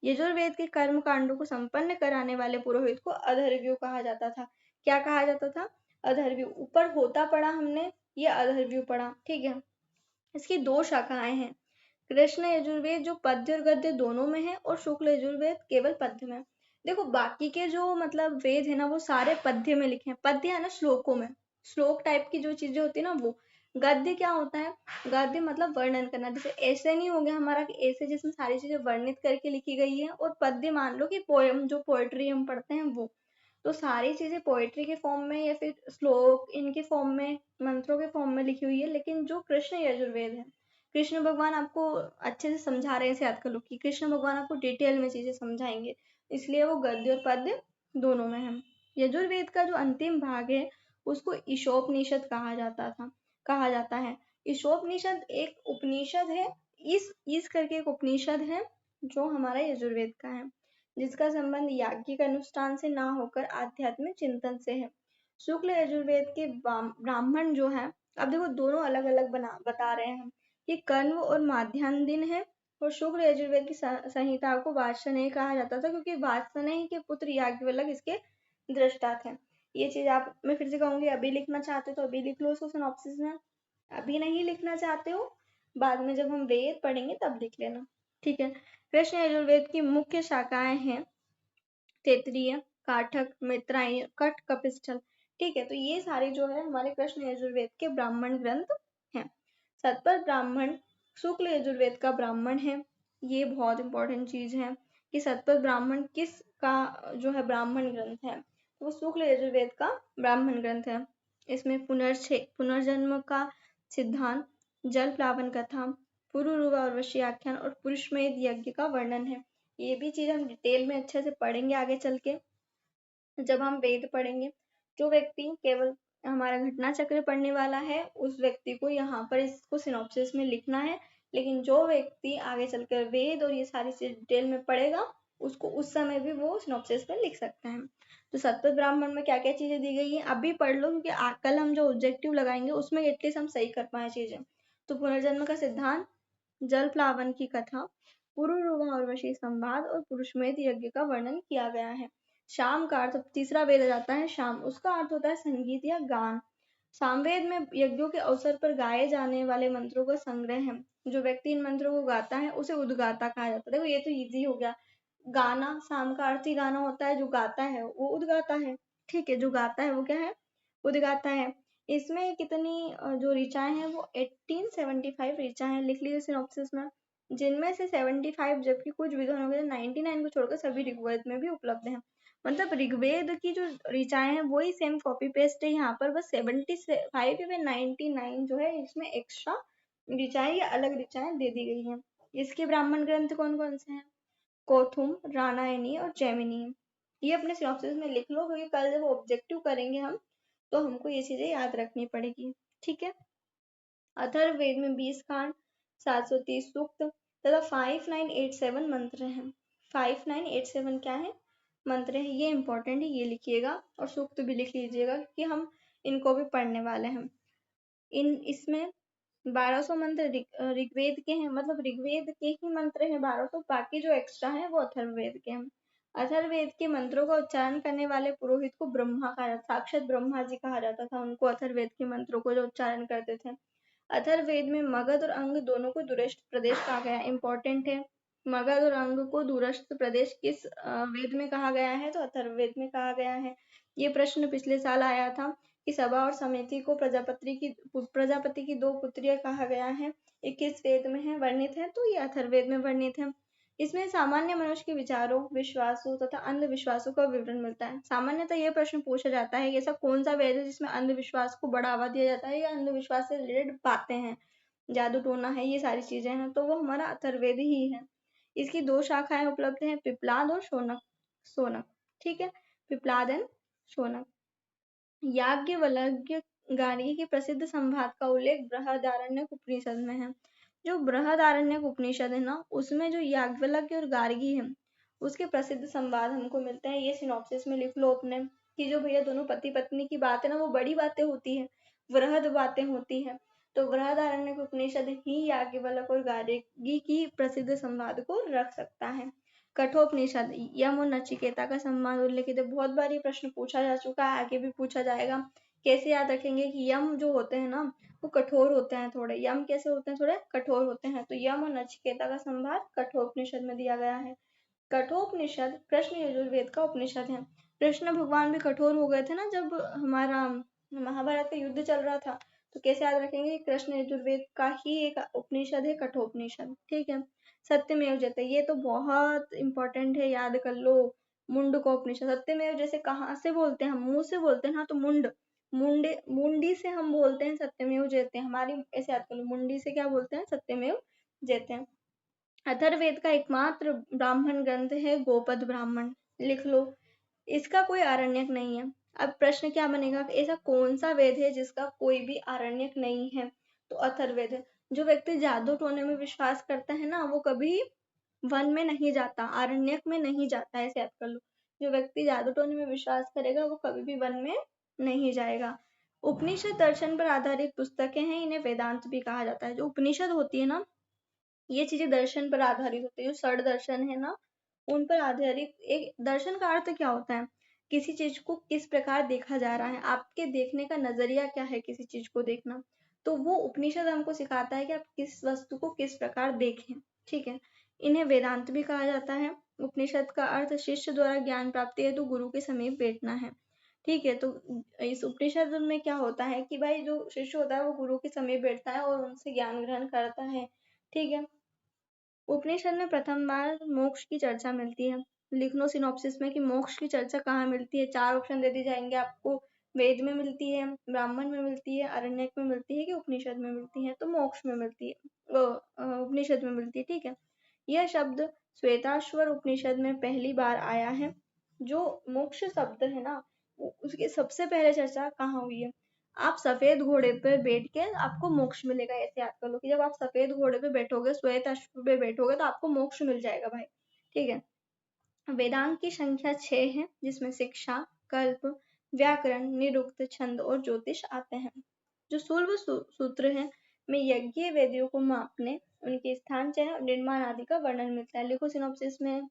यजुर्वेद के कर्म कांडों को संपन्न कराने वाले पुरोहित को अधर्व्यु कहा जाता था। क्या कहा जाता था? अधर्व्यु। ऊपर होता पढ़ा हमने, ये अधर्व्यु पढ़ा। ठीक है, इसकी 2 शाखाएं हैं। कृष्ण यजुर्वेद जो पद्य और गद्य दोनों में है और शुक्ल यजुर्वेद केवल पद्य में। देखो बाकी के जो मतलब वेद है ना वो सारे पद्य में लिखे हैं। पद्य है ना श्लोकों में, श्लोक टाइप की जो चीजें होती है ना वो। गद्य क्या होता है? गद्य मतलब वर्णन करना। जैसे ऐसे नहीं हो गया हमारा कि ऐसे जिसमें सारी चीजें वर्णित करके लिखी गई है, और पद्य मान लो कि पोयम, जो पोएट्री हम पढ़ते हैं वो। तो सारी चीजें पोएट्री के फॉर्म में या फिर श्लोक इनके फॉर्म में, मंत्रों के फॉर्म में लिखी हुई है। लेकिन जो कृष्ण यजुर्वेद है, कृष्ण भगवान आपको अच्छे से समझा रहे हैं। इसे याद कर लो कि कृष्ण भगवान आपको डिटेल में चीजें समझाएंगे, इसलिए वो गद्य और पद्य दोनों में है। यजुर्वेद का जो अंतिम भाग है उसको ईशोपनिषद कहा जाता है। ईशोपनिषद एक उपनिषद है। इस करके एक उपनिषद है जो हमारा यजुर्वेद का है, जिसका संबंध याज्ञिक अनुष्ठान से ना होकर आध्यात्मिक चिंतन से है। शुक्ल यजुर्वेद के ब्राह्मण जो है, अब देखो दोनों अलग अलग बता रहे हैं हम कि कर्म और माध्यान्ह दिन है। और शुक्ल यजुर्वेद की संहिता को वात्स्यनेय कहा जाता था क्योंकि वात्स्यनेय के पुत्र याज्ञवल्क्य इसके दृष्टा थे। ये चीज आप, मैं फिर से कहूंगी, अभी लिखना चाहते हो तो अभी लिख लो इसको सिनॉप्सिस में। अभी नहीं लिखना चाहते हो, बाद में जब हम वेद पढ़ेंगे तब लिख लेना। ठीक है, कृष्ण यजुर्वेद की मुख्य शाखाएं हैं तैत्तिरीय, काठक, मैत्रेयी, कठ, कपिस्थल। ठीक है, तो ये सारे जो है हमारे कृष्ण यजुर्वेद के ब्राह्मण ग्रंथ हैं। सतपथ ब्राह्मण शुक्ल यजुर्वेद का ब्राह्मण है। ये बहुत इंपॉर्टेंट चीज है कि सतपथ ब्राह्मण किस का जो है ब्राह्मण ग्रंथ है, तो वो शुक्ल यजुर्वेद का ब्राह्मण ग्रंथ है। इसमें पुनर्जन्म का सिद्धांत, जल प्लावन कथा, पुरुरुवा उर्वशी आख्यान और पुरुषमेध यज्ञ का वर्णन है। ये भी चीज हम डिटेल में अच्छे से पढ़ेंगे आगे चल के जब हम वेद पढ़ेंगे। जो व्यक्ति केवल हमारा घटना चक्र पढ़ने वाला है उस व्यक्ति को यहाँ पर इसको सिनॉप्सिस में लिखना है। लेकिन जो व्यक्ति आगे चलकर वेद और ये सारी चीज डिटेल में पढ़ेगा उसको उस समय भी वो सिनॉप्सिस में लिख सकता है। तो सतपथ ब्राह्मण में क्या क्या चीजें दी गई है अभी पढ़ लो, क्योंकि कल हम जो ऑब्जेक्टिव लगाएंगे उसमें एटलीस्ट हम सही कर पाए चीजें। तो पुनर्जन्म का सिद्धांत, जल प्लावन की कथा, पुरुरुवा उर्वशी संवाद और पुरुषमेध यज्ञ का वर्णन किया गया है। शाम का अर्थ, तीसरा वेद आ जाता है शाम, उसका अर्थ होता है संगीत या गान। सामवेद में यज्ञों के अवसर पर गाए जाने वाले मंत्रों का संग्रह है। जो व्यक्ति इन मंत्रों को गाता है उसे उद्गाता कहा जाता है। देखो ये तो इजी हो गया। गाना, साम का अर्थ ही गाना होता है, जो गाता है वो उद्गाता है। ठीक है, जो गाता है वो क्या है, उद्गाता है। इसमें कितनी जो ऋचाएं हैं वो 1875 ऋचाएं हैं, लिख लीजिए सिनॉप्सिस में। जिनमें से 75, जबकि कुछ विद्वानों के 99 को छोड़कर सभी ऋग्वेद में भी उपलब्ध हैं। मतलब ऋग्वेद की जो ऋचाएं हैं वही सेम कॉपी पेस्ट है यहाँ पर, बस 75 या 99 जो है इसमें एक्स्ट्रा ऋचाएं या अलग ऋचाएं दे दी गई हैं। इसके ब्राह्मण ग्रंथ कौन कौन से हैं? कोथुम, रामायणी और जैमिनी। ये अपने सिनॉप्सिस में लिख लो, क्योंकि कल जब ऑब्जेक्टिव करेंगे हम तो हमको ये चीजें याद रखनी पड़ेगी। ठीक है। अथर्ववेद में 20 कांड, 730 सूक्त तथा 5987 मंत्र हैं। 5987 क्या है? मंत्र है। ये इंपॉर्टेंट है, ये लिखिएगा और सूक्त भी लिख लीजिएगा कि हम इनको भी पढ़ने वाले हैं। इसमें 1200 मंत्र ऋग्वेद के हैं, मतलब ऋग्वेद के ही मंत्र हैं 1200, बाकी जो एक्स्ट्रा है वो अथर्ववेद के हैं। अथर्ववेद के मंत्रों का उच्चारण करने वाले पुरोहित को ब्रह्मा कहा जाता, साक्षात ब्रह्मा जी कहा जाता था उनको, अथर्ववेद के मंत्रों को जो उच्चारण करते थे। अथर्ववेद में मगध और अंग दोनों को दूरस्थ प्रदेश कहा गया है। इंपॉर्टेंट है, मगध और अंग को दूरस्थ प्रदेश किस वेद में कहा गया है? तो अथर्ववेद में कहा गया है। ये प्रश्न पिछले साल आया था कि सभा और समिति को प्रजापति की 2 पुत्रियां कहा गया है। 21 वेद में है, वर्णित है, तो ये अथर्ववेद में वर्णित है। इसमें सामान्य मनुष्य के विचारों, विश्वासों तथा अंधविश्वासों का विवरण मिलता है। सामान्यतः यह प्रश्न पूछा जाता है कि ऐसा कौन सा वेद है जिसमें अंधविश्वास को बढ़ावा दिया जाता है या अंधविश्वास से रिलेटेड बातें हैं, जादू टोना है, ये सारी चीजें हैं, तो वो हमारा अथर्ववेद ही है। इसकी 2 शाखाएं उपलब्ध हैं, पिप्लाद और शौनक। ठीक है, पिप्लाद एंड शौनक। याज्ञवल्क्य गार्गी की प्रसिद्ध संवाद का उल्लेख बृहदारण्यक उपनिषद में है। जो बृहदारण्यक उपनिषद है ना, उसमें जो याज्ञवल्क्य और गार्गी है उसके प्रसिद्ध संवाद हमको मिलते हैं। ये सिनॉप्सिस में लिख लो अपने, कि जो भैया दोनों पति पत्नी की बात है ना वो बड़ी बातें होती है, वृहद बातें होती है। तो बृहदारण्यक उपनिषद ही याज्ञवल्क्य और गार्गी की प्रसिद्ध संवाद को रख सकता है। कठोपनिषद यम और नचिकेता का संवाद उल्लेखित है। बहुत बार ये प्रश्न पूछा जा चुका है, आगे भी पूछा जाएगा। कैसे याद रखेंगे कि यम जो होते हैं ना वो कठोर होते हैं थोड़े, यम कैसे होते हैं? थोड़े कठोर होते हैं। तो यम और नचिकेता का संवाद कठोपनिषद में दिया गया है। कठोपनिषद कृष्ण यजुर्वेद का उपनिषद है। कृष्ण भगवान भी कठोर हो गए थे ना जब हमारा महाभारत का युद्ध चल रहा था, तो कैसे याद रखेंगे? कृष्ण यजुर्वेद का ही एक उपनिषद है कठोपनिषद। ठीक है। सत्यमेव जयते, ये तो बहुत इंपॉर्टेंट है, याद कर लो। मुंडकोपनिषद, सत्यमेव जैसे कहाँ से बोलते हैं हम? मुंह से बोलते हैं ना, तो मुंडी से हम बोलते हैं सत्यमेव जयते। हमारी ऐसे याद कर लो, मुंडी से क्या बोलते हैं? सत्यमेव जयते। अथर्ववेद का एकमात्र ब्राह्मण ग्रंथ है गोपद ब्राह्मण, लिख लो। इसका कोई आरण्यक नहीं है। अब प्रश्न क्या बनेगा, ऐसा कौन सा वेद है जिसका कोई भी आरण्यक नहीं है? तो अथर्ववेद है। जो व्यक्ति जादू टोने में विश्वास करता है ना वो कभी वन में नहीं जाता, आरण्यक में नहीं जाता, ऐसे याद कर लो। जो व्यक्ति जादू टोने में विश्वास करेगा वो कभी भी वन में नहीं जाएगा। उपनिषद दर्शन पर आधारित पुस्तकें हैं, इन्हें वेदांत भी कहा जाता है। जो उपनिषद होती है ना ये चीजें दर्शन पर आधारित होती है। जो षड दर्शन है ना उन पर आधारित। एक दर्शन का अर्थ क्या होता है? किसी चीज को किस प्रकार देखा जा रहा है, आपके देखने का नजरिया क्या है किसी चीज को देखना, तो वो उपनिषद हमको सिखाता है कि आप किस वस्तु को किस प्रकार देखें। ठीक है। इन्हें वेदांत भी कहा जाता है। उपनिषद का अर्थ शिष्य द्वारा ज्ञान प्राप्ति है तो गुरु के समीप बैठना है। ठीक है। तो इस उपनिषद में क्या होता है कि भाई जो शिष्य होता है वो गुरु के समीप बैठता है और उनसे ज्ञान ग्रहण करता है। ठीक है। उपनिषद में प्रथम बार मोक्ष की चर्चा मिलती है। लिख लो सिनॉप्सिस में कि मोक्ष की चर्चा कहाँ मिलती है। 4 ऑप्शन दे दी जाएंगे आपको, वेद में मिलती है, ब्राह्मण में मिलती है, आरण्यक में मिलती है कि उपनिषद में मिलती है? तो मोक्ष में मिलती है, उपनिषद में मिलती है। ठीक है। यह शब्द श्वेताश्वर उपनिषद में पहली बार आया है। जो मोक्ष शब्द है ना उसकी सबसे पहले चर्चा कहाँ हुई है? आप सफेद घोड़े पर बैठ के आपको मोक्ष मिलेगा, ऐसे याद कर लो कि जब आप सफेद घोड़े पे बैठोगे, श्वेत अश्व पे बैठोगे तो आपको मोक्ष मिल जाएगा भाई। ठीक है। वेदांत की संख्या 6 है जिसमें शिक्षा, कल्प, व्याकरण, निरुक्त, छंद और ज्योतिष आते हैं। जो सूर्व सूत्र है में यज्ञ वेदियों को मापने, उनके स्थान चयन और निर्माण आदि का वर्णन मिलता है। लिखो सिनॉप्सिस में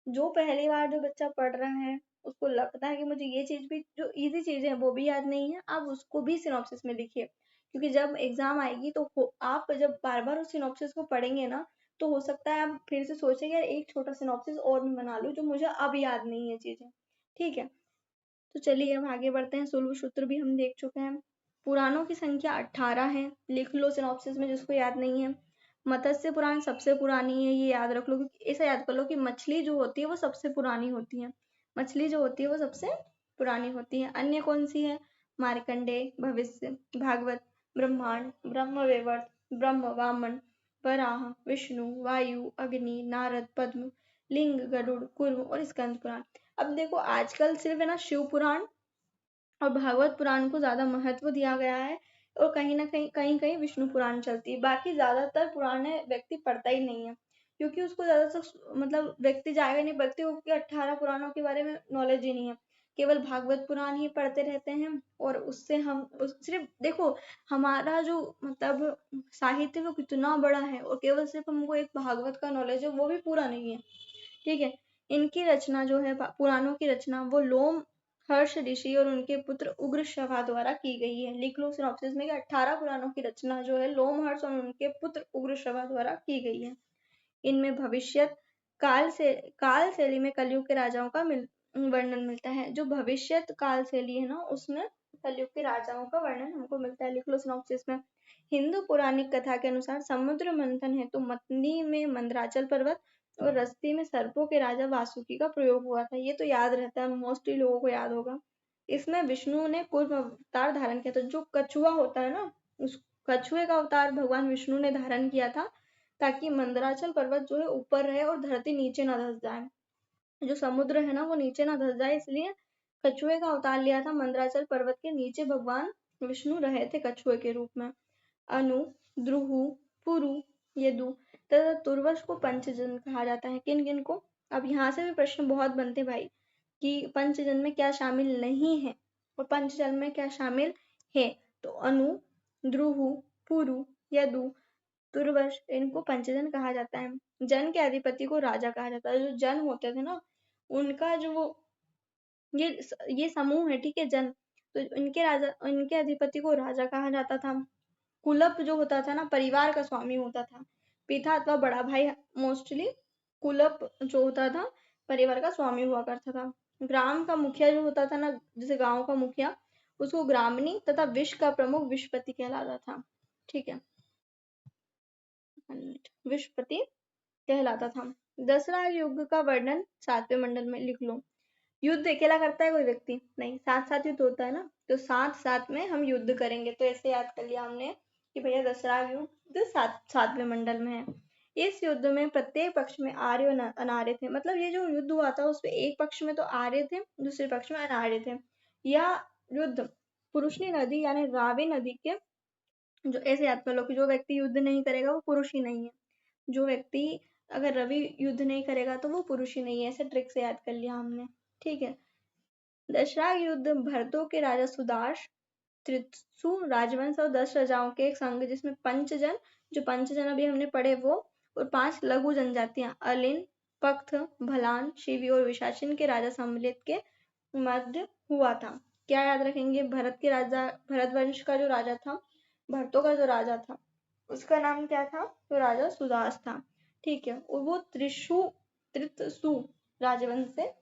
जो पहली बार जो बच्चा पढ़ रहा है उसको लगता है कि मुझे ये चीज भी, जो इजी चीजें हैं वो भी याद नहीं है, आप उसको भी सिनॉप्सिस में लिखिए, क्योंकि जब एग्जाम आएगी तो आप जब बार बार उस सिनॉप्सिस को पढ़ेंगे ना, तो हो सकता है आप फिर से सोचेंगे यार एक छोटा सिनॉप्सिस और भी बना लूं जो मुझे अब याद नहीं है चीजें। ठीक है, तो चलिए अब आगे बढ़ते हैं। सुलभ सूत्र भी हम देख चुके हैं। पुराणों की संख्या 18 है, लिख लो सिनॉप्सिस में जिसको याद नहीं है। मत्स्य पुराण सबसे पुरानी है, ये याद रख लो, क्योंकि ऐसा याद कर लो कि मछली जो होती है वो सबसे पुरानी होती है, मछली जो होती है वो सबसे पुरानी होती है। अन्य कौन सी है? मार्कंडेय, भविष्य, भागवत, ब्रह्मांड, ब्रह्मवैवर्त, ब्रह्म, वामन, वराह, विष्णु, वायु, अग्नि, नारद, पद्म, लिंग, गरुड़, कुर्म और स्कंद पुराण। अब देखो आजकल सिर्फ है ना शिव पुराण और भागवत पुराण को ज्यादा महत्व दिया गया है, और कहीं ना कहीं विष्णु पुराण चलती है। बाकी ज्यादातर पुराने व्यक्ति पढ़ता ही नहीं है, क्योंकि उसको ज्यादातर मतलब व्यक्ति जाएगा नहीं, व्यक्ति को 18 पुराणों के बारे में नॉलेज ही नहीं है, केवल भागवत पुराण ही पढ़ते रहते हैं। और उससे हम सिर्फ देखो हमारा जो मतलब साहित्य वो कितना बड़ा है, और केवल सिर्फ हमको एक भागवत का नॉलेज है, वो भी पूरा नहीं है। ठीक है, इनकी रचना जो है पुराणों की रचना वो लोम हर्ष ऋषि और उनके पुत्र उग्रश्रवा द्वारा की गई है। लिख लो सिनॉप्सिस में कि 18 पुराणों की रचना जो है लोमहर्ष और उनके पुत्र उग्रश्रवा द्वारा की गई है। इनमें भविष्यत काल शैली में कलयुग के राजाओं का वर्णन मिलता है। जो भविष्यत काल शैली है ना उसमें कलयुग के राजाओं का वर्णन हमको मिलता है। लिख लो सिनॉप्सिस में। हिंदू पौराणिक कथा के अनुसार समुद्र मंथन हेतु मथनी में मंदराचल पर्वत और रस्ती में सर्पों के राजा वासुकी का प्रयोग हुआ था। ये तो याद रहता है, मोस्टली लोगों को याद होगा। इसमें विष्णु ने कूर्म अवतार धारण किया था। जो कछुआ होता है ना, उस कछुए का अवतार भगवान विष्णु ने धारण किया था, ताकि मंदराचल पर्वत जो है ऊपर रहे और धरती नीचे ना धस जाए। जो समुद्र है ना वो नीचे ना धस जाए, इसलिए कछुए का अवतार लिया था। मंदराचल पर्वत के नीचे भगवान विष्णु रहे थे कछुए के रूप में। अनु, द्रुहु, पुरु, यदु तथा तुर्वस को पंचजन कहा जाता है। किन किन को? अब यहाँ से भी प्रश्न बहुत बनते भाई कि पंचजन में क्या शामिल नहीं है और पंचजन में क्या शामिल है। तो अनु, द्रुहु, पुरु, यदु, तुर्वश इनको पंचजन कहा जाता है। जन के अधिपति को राजा कहा जाता है। जो जन होते थे ना उनका जो वो ये ये समूह है, ठीक है, जन, तो इनके अधिपति को राजा कहा जाता था। कुलप जो होता था ना परिवार का स्वामी होता था। पिता अथवा बड़ा भाई मोस्टली कुलप जो होता था परिवार का स्वामी हुआ करता था। ग्राम का मुखिया जो होता था ना, जैसे गांव का मुखिया, उसको ग्रामनी तथा विश्व का प्रमुख विश्वपति कहलाता था। ठीक है, विश्वपति कहलाता था। दसरा युग का वर्णन 7वें मंडल में लिख लो। युद्ध अकेला करता है कोई व्यक्ति नहीं, साथ साथ युद्ध होता है ना, तो साथ साथ में हम युद्ध करेंगे। तो ऐसे याद कर लिया हमने कि भैया दसरा युद्ध 7वें मंडल में है। इस युद्ध में प्रत्येक पक्ष में आर्य और अनार्य थे। मतलब ये जो युद्ध हुआ था उसमें एक पक्ष में तो आर्य थे, दूसरे पक्ष में अनार्य थे। यह युद्ध पुरुषनी नदी यानी रावी नदी के, जो ऐसे याद कर लो कि जो व्यक्ति युद्ध नहीं करेगा वो पुरुष ही नहीं है, जो व्यक्ति अगर रवि युद्ध नहीं करेगा तो वो पुरुष ही नहीं है। ऐसे ट्रिक से याद कर लिया हमने। ठीक है, दशरथ युद्ध भरतों के राजा सुदाश, त्रित्सु राजवंश और 10 राजाओं के एक संघ जिसमें पंचजन, जो पंचजन अभी हमने पढ़े वो, और 5 लघु जनजातियां अलिन, पख्त, भलान, शिवी और विशाचिन के राजा सम्मिलित के मध्य हुआ था। क्या याद रखेंगे? भरत के राजा, भरतवंश का जो राजा था, भरतों का जो राजा था उसका नाम क्या था? तो राजा सुदास था। ठीक है, और वो त्रित्सु राजवंश से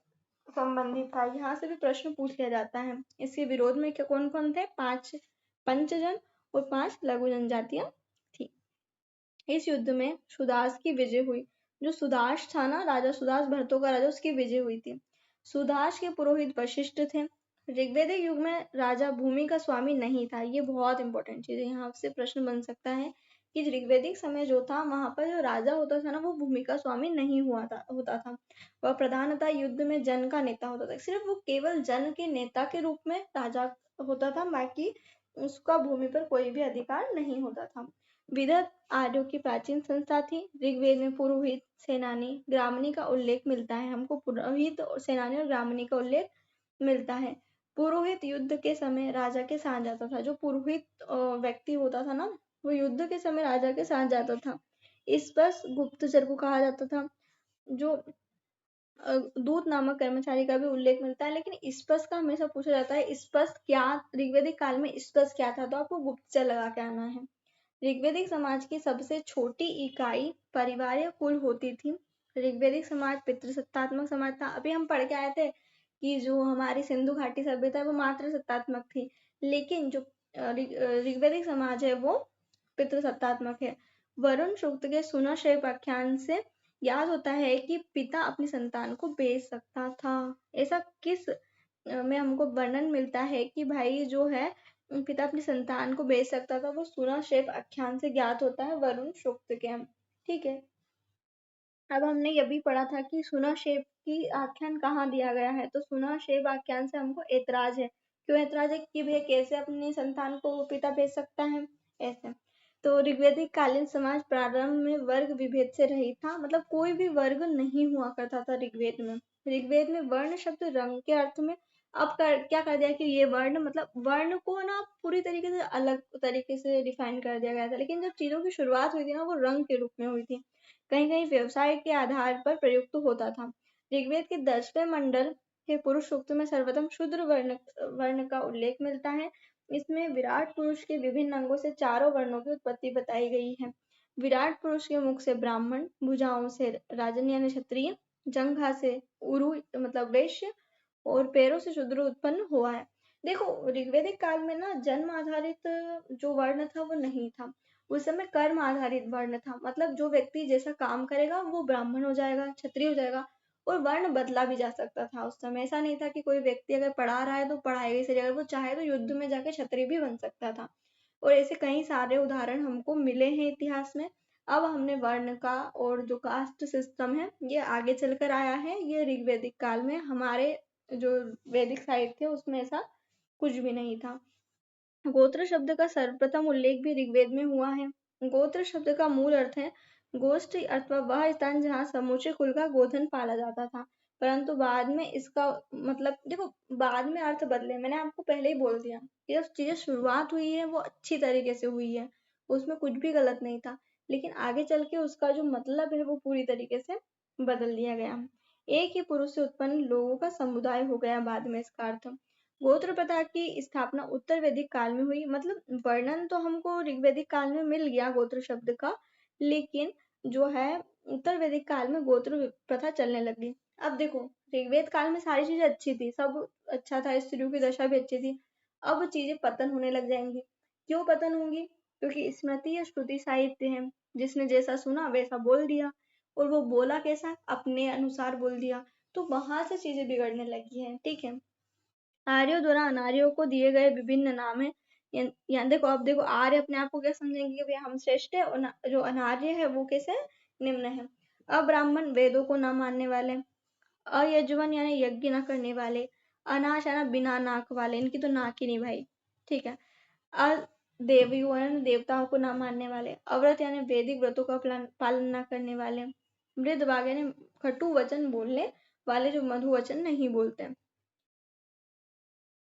संबंधित था। यहाँ से भी प्रश्न पूछ लिया जाता है। इसके विरोध में कौन कौन थे? 5 पंचजन और 5 लघु जनजातियां थी। इस युद्ध में सुदास की विजय हुई। जो सुदास था ना, राजा सुदास भरतों का राजा, उसकी विजय हुई थी। सुदास के पुरोहित वशिष्ठ थे। ऋग्वेदिक युग में राजा भूमि का स्वामी नहीं था। ये बहुत इंपॉर्टेंट चीज है, यहाँ से प्रश्न बन सकता है कि ऋग्वेदिक समय जो था वहां पर जो राजा होता था ना वो भूमि का स्वामी नहीं होता था। वह प्रधानतः युद्ध में जन का नेता होता था। सिर्फ वो केवल जन के नेता के रूप में राजा होता था, बाकी उसका भूमि पर कोई भी अधिकार नहीं होता था। विदत आर्यों की प्राचीन संस्था थी। ऋग्वेद में पुरोहित, सेनानी, ग्रामणी का उल्लेख मिलता है। हमको पुरोहित और सेनानी और ग्रामणी का उल्लेख मिलता है। पुरोहित युद्ध के समय राजा के साथ जाता था। जो पुरोहित व्यक्ति होता था ना वो युद्ध के समय राजा के साथ जाता था। इस पर गुप्तचर को कहा जाता था। जो दूत नामक कर्मचारी का भी उल्लेख मिलता है, लेकिन स्पष्ट का हमेशा पूछा जाता है स्पष्ट क्या, ऋग्वैदिक काल में स्पष्ट क्या था, तो आपको गुप्तचर लगा के आना है। ऋग्वैदिक समाज की सबसे छोटी इकाई परिवार या कुल होती थी। ऋग्वैदिक समाज पितृसत्तात्मक समाज था। अभी हम पढ़ के आए थे कि जो हमारी सिंधु घाटी सभ्यता है वो मातृसत्तात्मक थी, लेकिन जो ऋग्वैदिक समाज है वो पितृसत्तात्मक है। वरुण सूक्त के सुनशेप आख्यान से याद होता है कि पिता अपनी संतान को बेच सकता था। ऐसा किस में हमको वर्णन मिलता है कि भाई जो है पिता अपनी संतान को बेच सकता था, वो सुनशेप आख्यान से ज्ञात होता है वरुण सूक्त के। ठीक है, अब हमने ये भी पढ़ा था कि सुनशेप की आख्यान कहाँ दिया गया है, तो सुनशेप आख्यान से हमको ऐतराज है। क्यों ऐतराज है कि भैया कैसे अपनी संतान को पिता भेज सकता है ऐसे। तो ऋग्वैदिक कालीन समाज प्रारंभ में वर्ग विभेद से रहित था, मतलब कोई भी वर्ग नहीं हुआ करता था ऋग्वेद में। ऋग्वेद में वर्ण शब्द रंग के अर्थ में, अब क्या कर दिया कि ये वर्ण, मतलब वर्ण को ना पूरी तरीके से अलग तरीके से डिफाइन कर दिया गया था, लेकिन जब चीजों की शुरुआत हुई थी ना, वो रंग के रूप में हुई थी, कहीं कहीं व्यवसाय के आधार पर प्रयुक्त होता था। ऋग्वेद के 10वें मंडल के पुरुष सूक्त में सर्वप्रथम शूद्र वर्ण वर्ण का उल्लेख मिलता है। इसमें विराट पुरुष के विभिन्न अंगों से चारों वर्णों की उत्पत्ति बताई गई है। विराट पुरुष के मुख से ब्राह्मण, भुजाओं से राजन यानी क्षत्रिय, जंघा से उरु मतलब वैश्य, और पैरों से शूद्र उत्पन्न हुआ है। देखो ऋग्वैदिक काल में ना जन्म आधारित जो वर्ण था वो नहीं था, उस समय कर्म आधारित वर्ण था, मतलब जो व्यक्ति जैसा काम करेगा वो ब्राह्मण हो जाएगा, क्षत्रिय हो जाएगा, और वर्ण बदला भी जा सकता था। उस समय ऐसा नहीं था कि कोई व्यक्ति अगर पढ़ा रहा है तो पढ़ाई से, अगर वो चाहे तो युद्ध में जाके क्षत्रिय भी बन सकता था। और ऐसे कई सारे उदाहरण हमको मिले हैं इतिहास में। अब हमने वर्ण का और जो कास्ट सिस्टम है ये आगे चलकर आया है, ये ऋग्वैदिक काल में हमारे जो वैदिक साहित्य थे उसमें ऐसा कुछ भी नहीं था। गोत्र शब्द का सर्वप्रथम उल्लेख भी ऋग्वेद में हुआ है। गोत्र शब्द का मूल अर्थ है गोष्ठी अथवा वह स्थान जहाँ समूचे कुल का गोधन पाला जाता था, परंतु बाद में इसका मतलब देखो बाद में अर्थ बदले। मैंने आपको पहले ही बोल दिया कि जब चीजें शुरुआत हुई है वो अच्छी तरीके से हुई है, उसमें कुछ भी गलत नहीं था, लेकिन आगे चल के उसका जो मतलब है वो पूरी तरीके से बदल दिया गया। एक ही पुरुष से उत्पन्न लोगों का समुदाय हो गया बाद में इसका अर्थ। गोत्र प्रथा की स्थापना उत्तर वैदिक काल में हुई, मतलब वर्णन तो हमको ऋग्वैदिक काल में मिल गया गोत्र शब्द का, लेकिन जो है उत्तर वैदिक काल में गोत्र प्रथा चलने लगी। अब देखो ऋग्वेद काल में सारी चीजें अच्छी थी, सब अच्छा था, स्त्रियों की दशा भी अच्छी थी। अब चीजें पतन होने लग जाएंगी। क्यों पतन होंगी? क्योंकि स्मृति या श्रुति साहित्य है, जिसने जैसा सुना वैसा बोल दिया, और वो बोला कैसा, अपने अनुसार बोल दिया, तो वहां से चीजें बिगड़ने लगी है। ठीक है, आर्यों द्वारा अनार्यों को दिए गए विभिन्न नाम है। यहाँ देखो, अब देखो आर्य अपने आप को क्या समझेंगे कि भैया हम श्रेष्ठ है, और जो अनार्य है वो कैसे निम्न है। अब्राह्मण वेदों को न मानने वाले, अयजुवन यानी यज्ञ न करने वाले, अनाश यानी बिना नाक वाले, इनकी तो नाक ही नहीं भाई। ठीक है, अदेवयु यानी देवताओं को न मानने वाले, अव्रत यानी वैदिक व्रतों का पालन न करने वाले, मृदभाग यानी कटु वचन बोलने वाले, जो मधु वचन नहीं बोलते।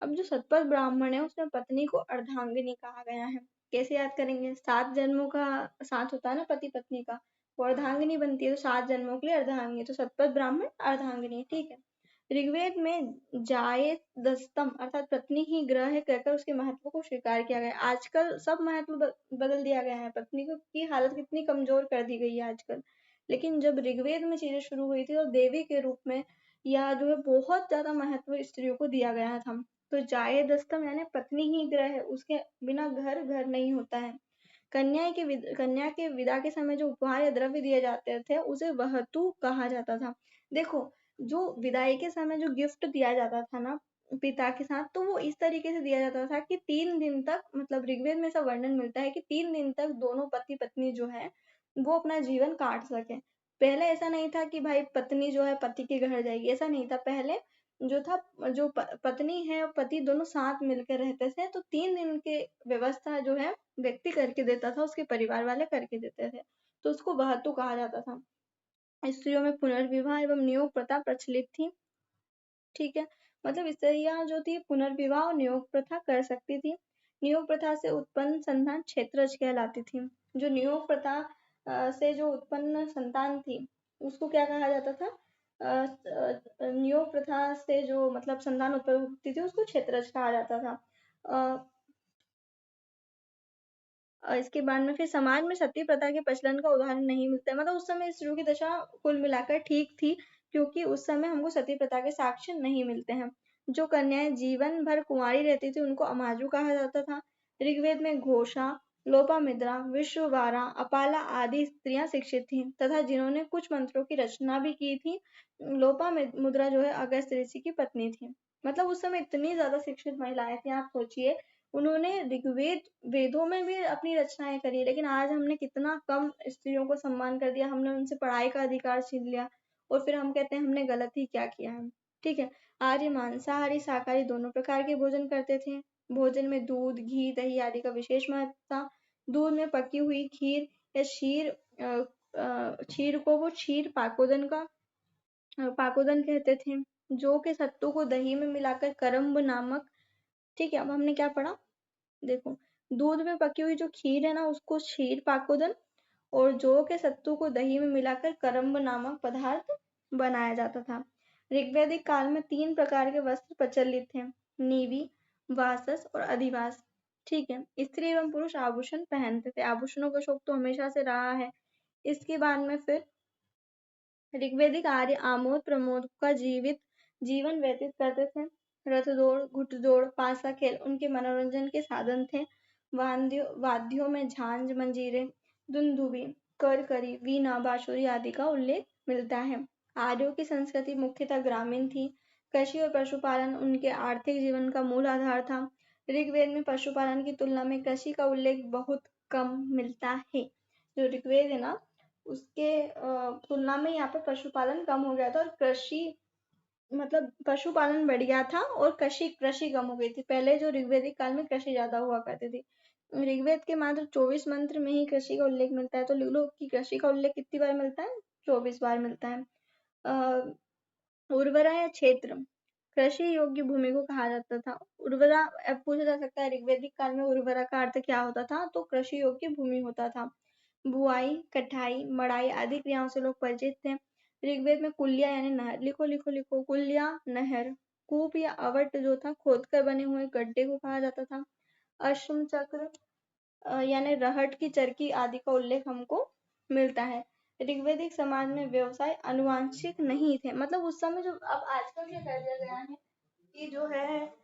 अब जो सतपथ ब्राह्मण है उसमें पत्नी को अर्धांगिनी कहा गया है। कैसे याद करेंगे? 7 जन्मों का साथ होता है ना पति पत्नी का, वो अर्धांगिनी बनती है, तो 7 जन्मों के लिए अर्धांगिनी, तो सतपथ ब्राह्मण अर्धांगिनी। ठीक है, ऋग्वेद में जाये दस्तम अर्थात पत्नी ही ग्रह है कहकर उसके महत्व को स्वीकार किया गया। आजकल सब महत्व बदल दिया गया है, पत्नी को की हालत कितनी कमजोर कर दी गई है आजकल, लेकिन जब ऋग्वेद में चीजें शुरू हुई थी तो देवी के रूप में या जो है बहुत ज्यादा महत्व स्त्रियों को दिया गया था। तो जाये दस्तम यानी पत्नी ही ग्रह है, उसके बिना घर घर नहीं होता है। कन्या के विदा के समय जो उपहार या द्रव्य दिए जाते थे उसे वहतु कहा जाता था। देखो जो विदाई के समय जो गिफ्ट दिया जाता था ना पिता के साथ, तो वो इस तरीके से दिया जाता था कि 3 दिन तक, मतलब ऋग्वेद में ऐसा वर्णन मिलता है कि 3 दिन तक दोनों पति पत्नी जो है वो अपना जीवन काट सके। पहले ऐसा नहीं था कि भाई पत्नी जो है पति के घर जाएगी, ऐसा नहीं था। पहले जो था, जो पत्नी है और पति दोनों साथ मिलकर रहते थे, तो 3 दिन के व्यवस्था जो है व्यक्ति करके देता था, उसके परिवार वाले करके देते थे, तो उसको वहतु कहा जाता था। स्त्रियों में पुनर्विवाह एवं नियोग प्रथा प्रचलित थी। ठीक है, मतलब स्त्रियां जो थी पुनर्विवाह और नियोग प्रथा कर सकती थी। नियोग प्रथा से उत्पन्न संतान क्षेत्रज कहलाती थी। जो नियोग प्रथा से जो उत्पन्न संतान थी उसको क्या कहा जाता था? न्यू प्रथा से जो मतलब संतान उत्पत्ति होती थी उसको क्षेत्रज कहा जाता था। अ, इसके बाद में फिर समाज में सती प्रथा के प्रचलन का उदाहरण नहीं मिलता है। मतलब उस समय स्त्रियों की दशा कुल मिलाकर ठीक थी, क्योंकि उस समय हमको सती प्रथा के साक्ष्य नहीं मिलते हैं। जो कन्याएं जीवन भर कुंवारी रहती थी उनको अमाजु कहा जाता था। ऋग्वेद में घोषा, लोपामुद्रा, विश्ववारा, अपाला आदि स्त्रियां शिक्षित थीं तथा जिन्होंने कुछ मंत्रों की रचना भी की थी। लोपामुद्रा जो है अगस्त्य ऋषि की पत्नी थी। मतलब उस समय इतनी ज्यादा शिक्षित महिलाएं थी, आप सोचिए। उन्होंने ऋग्वेद वेदों में भी अपनी रचनाएं करी, लेकिन आज हमने कितना कम स्त्रियों को सम्मान कर दिया, हमने उनसे पढ़ाई का अधिकार छीन लिया और फिर हम कहते हैं हमने गलत ही क्या किया है। ठीक है। आर्य मांसाहारी शाकाहारी दोनों प्रकार के भोजन करते थे। भोजन में दूध, घी, दही आदि का विशेष महत्व था। दूध में पकी हुई खीर या क्षीर को वो क्षीर पाकोदन का पाकोदन कहते थे। जौ के सत्तू को दही में मिलाकर करम्ब नामक, ठीक है। अब हमने क्या पढ़ा, देखो, दूध में पकी हुई जो खीर है ना उसको क्षीर पाकोदन, और जौ के सत्तू को दही में मिलाकर करम्ब नामक पदार्थ बनाया जाता था। ऋग्वैदिक काल में 3 प्रकार के वस्त्र प्रचलित थे, नीवी, वासस और अधिवास। ठीक है। स्त्री एवं पुरुष आभूषण पहनते थे, आभूषणों का शौक तो हमेशा से रहा है। इसके बाद में फिर ऋग्वैदिक आर्य आमोद प्रमोद का जीवन व्यतीत करते थे। रथ दौड़, घुड़दौड़, पासा खेल उनके मनोरंजन के साधन थे। वाद्यों में झांझ, मंजीरे, दुंदुभी, करकरी, वीणा, बांसुरी आदि का उल्लेख मिलता है। आर्यों की संस्कृति मुख्यतः ग्रामीण थी। कृषि और पशुपालन उनके आर्थिक जीवन का मूल आधार था। ऋग्वेद में पशुपालन की तुलना में कृषि का उल्लेख बहुत कम मिलता है। जो ऋग्वेद है ना उसके तुलना में यहाँ पे पशुपालन कम हो गया था, और कृषि मतलब पशुपालन बढ़ गया था और कृषि कृषि कम हो गई थी। पहले जो ऋग्वेदिक काल में कृषि ज्यादा हुआ करती थी। ऋग्वेद के मात्र 24 मंत्र में ही कृषि का उल्लेख मिलता है, तो लिख लो कि कृषि का उल्लेख कितनी बार मिलता है, 24 बार मिलता है। उर्वरा या क्षेत्र, कृषि योग्य भूमि को कहा जाता था। उर्वरा, अब पूछा जा सकता है ऋग्वैदिक काल में उर्वरा का अर्थ क्या होता था, तो कृषि योग्य भूमि होता था। बुआई, कटाई, मड़ाई आदि क्रियाओं से लोग परिचित थे। ऋग्वेद में कुल्या यानी नहर, लिखो लिखो लिखो, कुल्या नहर। कूप या अवट जो था खोदकर बने हुए गड्ढे को कहा जाता था। अश्म चक्र यानी रहट की चरखी आदि का उल्लेख हमको मिलता है। ऋग्वैदिक समाज में व्यवसाय अनुवांशिक नहीं थे। मतलब उस समय जो, अब आजकल क्या कर दिया गया है कि जो है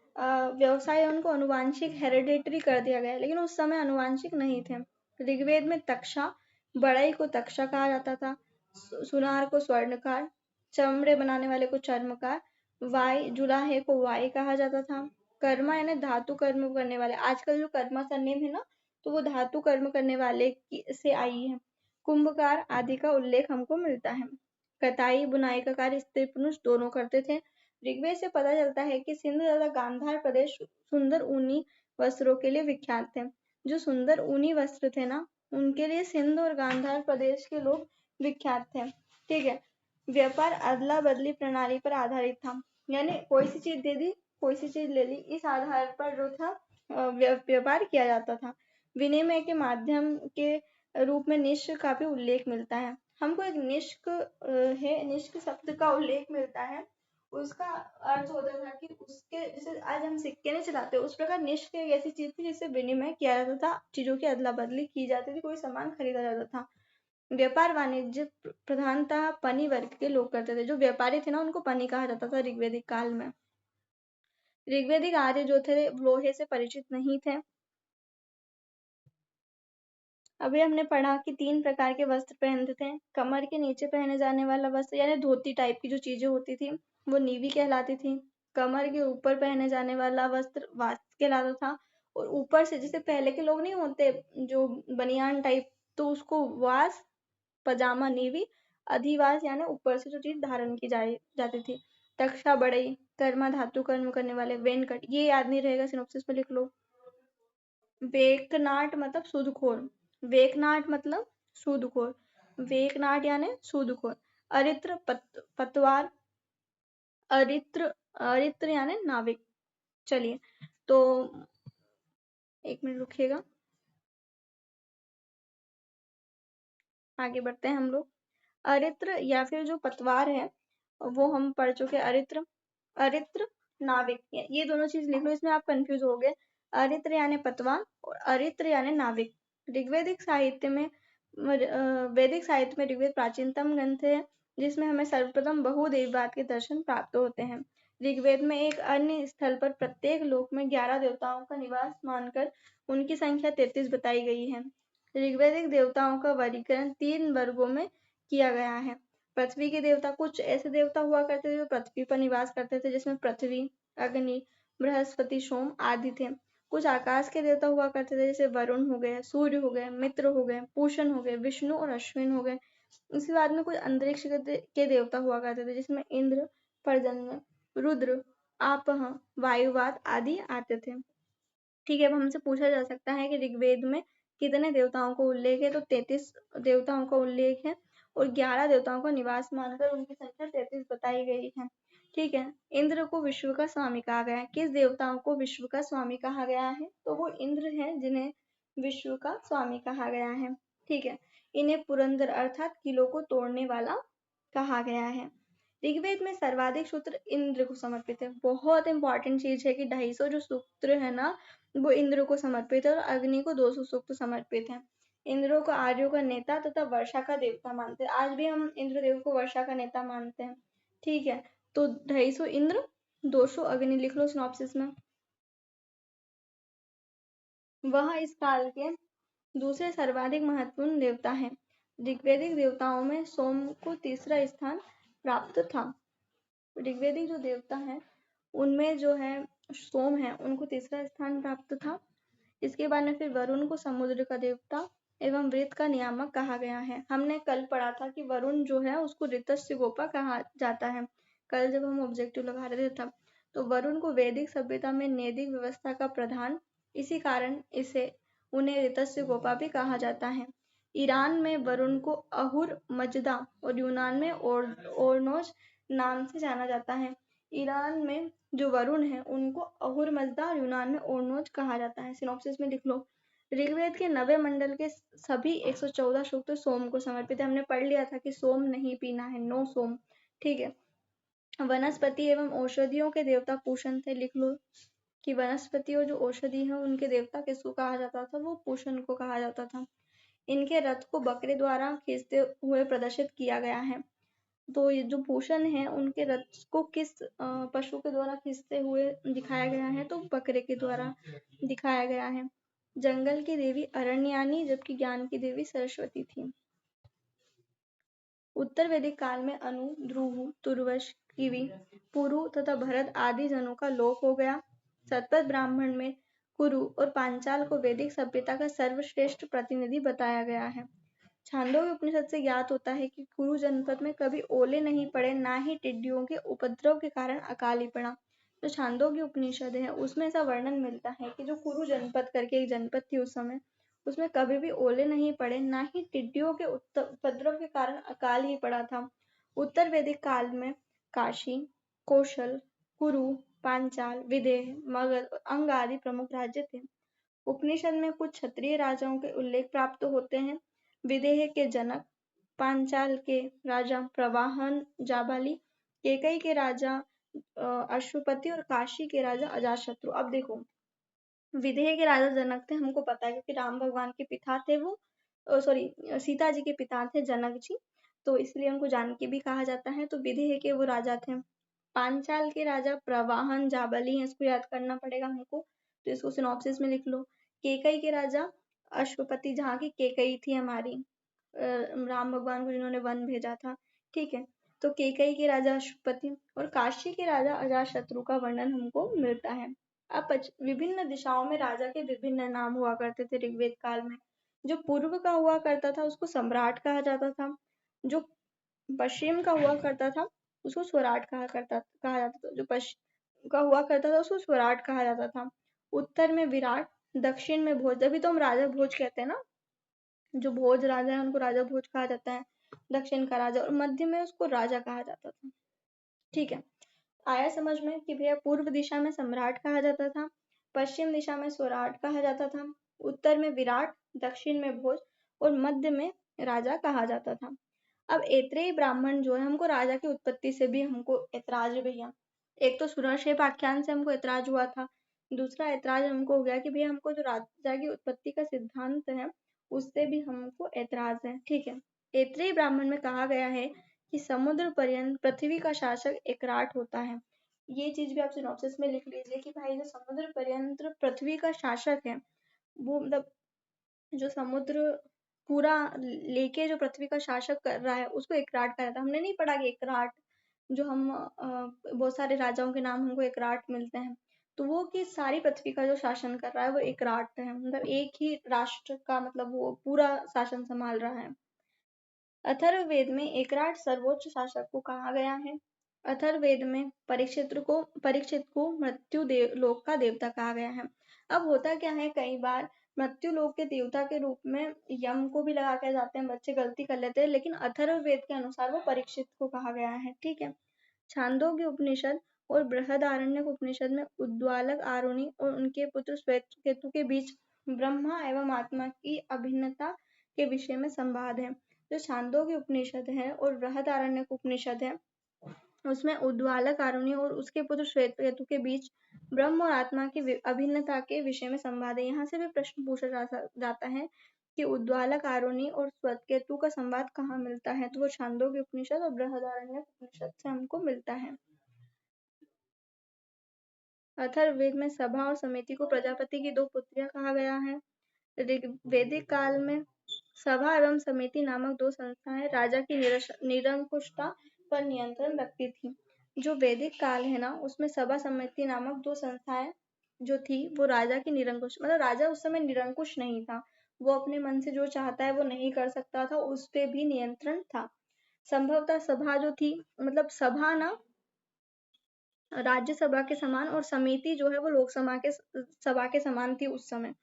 व्यवसाय उनको अनुवांशिक हेरिडेटरी कर दिया गया है, लेकिन उस समय अनुवांशिक नहीं थे। ऋग्वेद में तक्षा, बढ़ई को तक्षा कहा जाता था, सुनार को स्वर्णकार, चमड़े बनाने वाले को चर्मकार, वाई जुलाहे को वाई कहा जाता था। कर्मा यानी धातु कर्म करने वाले, आजकल जो कर्मा सरनेम है ना तो वो धातु कर्म करने वाले से आई है। कुंभकार आदि का उल्लेख हमको मिलता है। कताई बुनाई का कार्य स्त्री पुरुष दोनों करते थे। ऋग्वेद से पता चलता है कि सिंधु तथा गांधार प्रदेश सुंदर ऊनी वस्त्रों के लिए विख्यात थे। जो सुंदर ऊनी वस्त्र थे ना उनके लिए सिंध और गांधार प्रदेश के लोग विख्यात थे। ठीक है। व्यापार अदला बदली प्रणाली पर आधारित था, यानी कोई सी चीज दे दी, कोई सी चीज ले ली, इस आधार पर जो था व्यापार किया जाता था। विनिमय के माध्यम के रूप में निष्क का भी उल्लेख मिलता है। हमको एक निष्क है, निष्क शब्द का उल्लेख मिलता है। उसका अर्थ होता था कि उसके, जैसे आज हम सिक्के नहीं चलाते उस प्रकार निष्क एक ऐसी चीज थी जिससे विनिमय किया जाता था, चीजों की अदला बदली की जाती थी, कोई सामान खरीदा जाता था। व्यापार वाणिज्य प्रधानतः पनी वर्ग के लोग करते थे। जो व्यापारी थे ना उनको पनी कहा जाता था ऋग्वैदिक काल में। ऋग्वैदिक आर्य जो थे लोहे से परिचित नहीं थे। अभी हमने पढ़ा कि 3 प्रकार के वस्त्र पहनते थे। कमर के नीचे पहने जाने वाला वस्त्र यानी धोती टाइप की जो चीजें होती थी वो नीवी कहलाती थी। कमर के ऊपर पहने जाने वाला वस्त्र वास कहलाता था। और ऊपर से जैसे पहले के लोग नहीं होते जो बनियान टाइप, तो उसको वास, पजामा नीवी, अधिवास यानी ऊपर से जो चीज धारण की जाती थी। तक्षा बढ़ई, कर्मा धातु कर्म करने वाले, वेनकट, ये याद नहीं रहेगा, सिनोप्सिस में लिख लो। वेकनाट मतलब सूदखोर, वेकनाट मतलब सूदखोर, वेकनाट यानी सूदखोर। अरित्र पतवार, अरित्र, अरित्र यानी नाविक। चलिए, तो एक मिनट रुकिएगा, आगे बढ़ते हैं हम लोग। अरित्र या फिर जो पतवार है वो हम पढ़ चुके अरित्र, अरित्र, नाविक, ये दोनों चीज लिख लो, इसमें आप कंफ्यूज हो गए। अरित्र यानी पतवार और अरित्र यानी नाविक। ऋग्वेदिक साहित्य में वैदिक साहित्य में ऋग्वेद प्राचीनतम ग्रंथ है जिसमें हमें सर्वप्रथम बहुदेववाद के दर्शन प्राप्त होते हैं। ऋग्वेद में एक अन्य स्थल पर प्रत्येक लोक में 11 देवताओं का निवास मानकर उनकी संख्या 33 बताई गई है। ऋग्वेदिक देवताओं का वर्गीकरण 3 वर्गों में किया गया है। पृथ्वी के देवता, कुछ ऐसे देवता हुआ करते थे जो पृथ्वी पर निवास करते थे, जिसमें पृथ्वी, अग्नि, बृहस्पति, सोम आदि थे। कुछ आकाश के देवता हुआ करते थे, जैसे वरुण हो गए, सूर्य हो गए, मित्र हो गए, पूषण हो गए, विष्णु और अश्विन हो गए। उसके बाद में कुछ अंतरिक्ष के देवता हुआ करते थे, जिसमें इंद्र, पर्जन्य, रुद्र, आपह, वायुवाद आदि आते थे। ठीक है, अब हमसे पूछा जा सकता है कि ऋग्वेद में कितने देवताओं को उल्लेख है, तो 33 देवताओं का उल्लेख है और 11 देवताओं का निवास मानकर उनकी संख्या 33 बताई गई है। ठीक है, इंद्र को विश्व का स्वामी कहा गया है। किस देवताओं को विश्व का स्वामी कहा गया है, तो वो इंद्र है जिन्हें विश्व का स्वामी कहा गया है। ठीक है, इन्हें पुरंदर अर्थात किलों को तोड़ने वाला कहा गया है। ऋग्वेद में सर्वाधिक सूत्र इंद्र को समर्पित है। बहुत इंपॉर्टेंट चीज है कि 250 जो सूत्र है ना, वो इंद्र को समर्पित है और अग्नि को 200 सूक्त समर्पित है। इंद्र को आर्यों का नेता तथा वर्षा का देवता मानते हैं। आज भी हम इंद्रदेव को वर्षा का नेता मानते हैं। ठीक है, तो 250 इंद्र, 200 अग्नि लिख लो सिनॉप्सिस में। वह इस काल के दूसरे सर्वाधिक महत्वपूर्ण देवता हैं। ऋग्वेदिक देवताओं में सोम को तीसरा स्थान प्राप्त था। ऋग्वेदिक जो देवता हैं उनमें जो है सोम है, उनको तीसरा स्थान प्राप्त था। इसके बाद में फिर वरुण को समुद्र का देवता एवं वृत्त का नियामक कहा गया है। हमने कल पढ़ा था कि वरुण जो है उसको ऋतस्य गोपा कहा जाता है, कल जब हम ऑब्जेक्टिव लगा रहे थे तब। तो वरुण को वैदिक सभ्यता में नैतिक व्यवस्था का प्रधान, इसी कारण इसे उन्हें ऋतस्य गोपा भी कहा जाता है। ईरान में वरुण को अहुर मजदा और यूनान में ओरनोज नाम से जाना जाता है। ईरान में जो वरुण है उनको अहुर मजदा और यूनान में ओरनोज कहा जाता है। सिनॉप्सिस में लिख लो। ऋग्वेद के 90 मंडल के सभी 114 सूक्त सोम को समर्पित है। हमने पढ़ लिया था कि सोम नहीं पीना है, नो सोम। ठीक है, वनस्पति एवं औषधियों के देवता पूषण थे। लिख लो कि वनस्पति और जो औषधि है उनके देवता किसको कहा जाता था, वो पूषण को कहा जाता था। इनके रथ को बकरे द्वारा खींचते हुए प्रदर्शित किया गया है। तो ये जो पूषण है उनके रथ को किस पशु के द्वारा खींचते हुए दिखाया गया है, तो बकरे के द्वारा दिखाया गया है। जंगल की देवी अरण्यानी जबकि ज्ञान की देवी सरस्वती थी। उत्तर वैदिक काल में अनु, ध्रुव, तुर्वश, किवि, पुरु तथा भरत आदि जनों का लोप हो गया। सतपथ ब्राह्मण में कुरु और पांचाल को वैदिक सभ्यता का सर्वश्रेष्ठ प्रतिनिधि बताया गया है। छांदोग्य उपनिषद से ज्ञात होता है कि कुरु जनपद में कभी ओले नहीं पड़े, ना ही टिड्डियों के उपद्रव के कारण अकाल ही पड़ा। जो छांदोग्य उपनिषद है उसमें ऐसा वर्णन मिलता है कि जो कुरु जनपद करके एक जनपद थी उस समय, उसमें कभी भी ओले नहीं पड़े, ना ही टिड्डियों के उपद्रव के कारण अकाल ही पड़ा था। उत्तर वैदिक काल में काशी, कौशल, कुरु, पांचाल, विदेह, मगध और अंग आदि प्रमुख राज्य थे। उपनिषद में कुछ क्षत्रिय राजाओं के उल्लेख प्राप्त होते हैं। विदेह के जनक, पांचाल के राजा प्रवाहन जाबाली, केकई के राजा अश्वपति और काशी के राजा अजातशत्रु। अब देखो, विदेह के राजा जनक थे, हमको पता है क्योंकि राम भगवान के पिता थे वो, सॉरी सीता जी के पिता थे जनक जी, तो इसलिए उनको जानकी भी कहा जाता है। तो विदेह के वो राजा थे। पांचाल के राजा प्रवाहन जाबली हैं, इसको याद करना पड़ेगा हमको, तो इसको सिनॉप्सिस में लिख लो। केकई के राजा अश्वपति, जहाँ की केकई थी हमारी राम भगवान को जिन्होंने वन भेजा था। ठीक है, तो केकई के राजा अश्वपति और काशी के राजा अजातशत्रु का वर्णन हमको मिलता है। अब विभिन्न दिशाओं में राजा के विभिन्न नाम हुआ करते थे ऋग्वेद काल में। जो पूर्व का हुआ करता था उसको सम्राट कहा जाता था, जो पश्चिम का हुआ करता था उसको स्वराट कहा जाता था। जो पश्चिम का हुआ करता था उसको स्वराट कहा जाता था। उत्तर में विराट, दक्षिण में भोज, अभी तो हम राजा भोज कहते हैं ना, जो भोज राजा है उनको राजा भोज कहा जाता है, दक्षिण का राजा, और मध्य में उसको राजा कहा जाता था। ठीक है, आया समझ में कि भैया पूर्व दिशा में सम्राट कहा जाता था, पश्चिम दिशा में स्वराट कहा जाता था, उत्तर में विराट, दक्षिण में भोज और मध्य में राजा कहा जाता था। अब ऐत्रेय ब्राह्मण जो है, हमको राजा की उत्पत्ति से भी हमको ऐतराज है भैया। एक तो सुदर्शेप आख्यान से हमको ऐतराज हुआ था, दूसरा ऐतराज हमको हो गया कि भैया हमको जो राजा की उत्पत्ति का सिद्धांत है उससे भी हमको ऐतराज है। ठीक है, ऐत्रेय ब्राह्मण में कहा गया है कि समुद्र पर्यंत पृथ्वी का शासक एकराट होता है। ये चीज भी आप सिनॉप्सिस में लिख लीजिए कि भाई जो समुद्र पर्यंत पृथ्वी का शासक है, वो मतलब जो समुद्र पूरा लेके जो पृथ्वी का शासक कर रहा है उसको एकराट कहा जाता है। हमने नहीं पढ़ा कि एकराट जो हम बहुत सारे राजाओं के नाम हमको एकराट मिलते हैं, तो वो कि सारी पृथ्वी का जो शासन कर रहा है वो एकराट है, मतलब एक ही राष्ट्र का मतलब वो पूरा शासन संभाल रहा है। अथर्ववेद में एकराट सर्वोच्च शासक को कहा गया है। अथर्ववेद में परीक्षित को मृत्यु लोक का देवता कहा गया है। अब होता क्या है, कई बार मृत्यु लोक के देवता के रूप में यम को भी लगा के जाते हैं, बच्चे गलती कर लेते हैं, लेकिन अथर्ववेद के अनुसार वो परीक्षित को कहा गया है। ठीक है, छांदोग्य उपनिषद और बृहदारण्यक उपनिषद में उद्वालक आरुणि और उनके पुत्र श्वेतकेतु के बीच ब्रह्मा एवं आत्मा की अभिन्नता के विषय में संवाद है। जो छांदोग्य उपनिषद है और बृहदारण्यक उपनिषद है उसमें उद्वालक आरुणि और उसके पुत्र श्वेतकेतु के बीच ब्रह्म और आत्मा की अभिन्नता के विषय में संवाद है। यहाँ से भी प्रश्न पूछा जाता है कि उद्वालक आरुणि और श्वेतकेतु का संवाद कहाँ मिलता है, तो वो छांदोग्य उपनिषद और बृहदारण्यक उपनिषद से हमको मिलता है। अथर्ववेद में सभा और समिति को प्रजापति की दो पुत्रियां कहा गया है। वैदिक काल में सभा एवं समिति नामक दो संस्थाएं राजा की निरंकुशता पर नियंत्रण रखती थी। जो वैदिक काल है ना, उसमें सभा समिति नामक दो संस्थाएं जो थी वो राजा की निरंकुश, मतलब राजा उस समय निरंकुश नहीं था, वो अपने मन से जो चाहता है वो नहीं कर सकता था, उस पे भी नियंत्रण था। संभवतः सभा जो थी, मतलब सभा ना राज्यसभा के समान और समिति जो है वो लोकसभा के सभा के समान थी उस समय।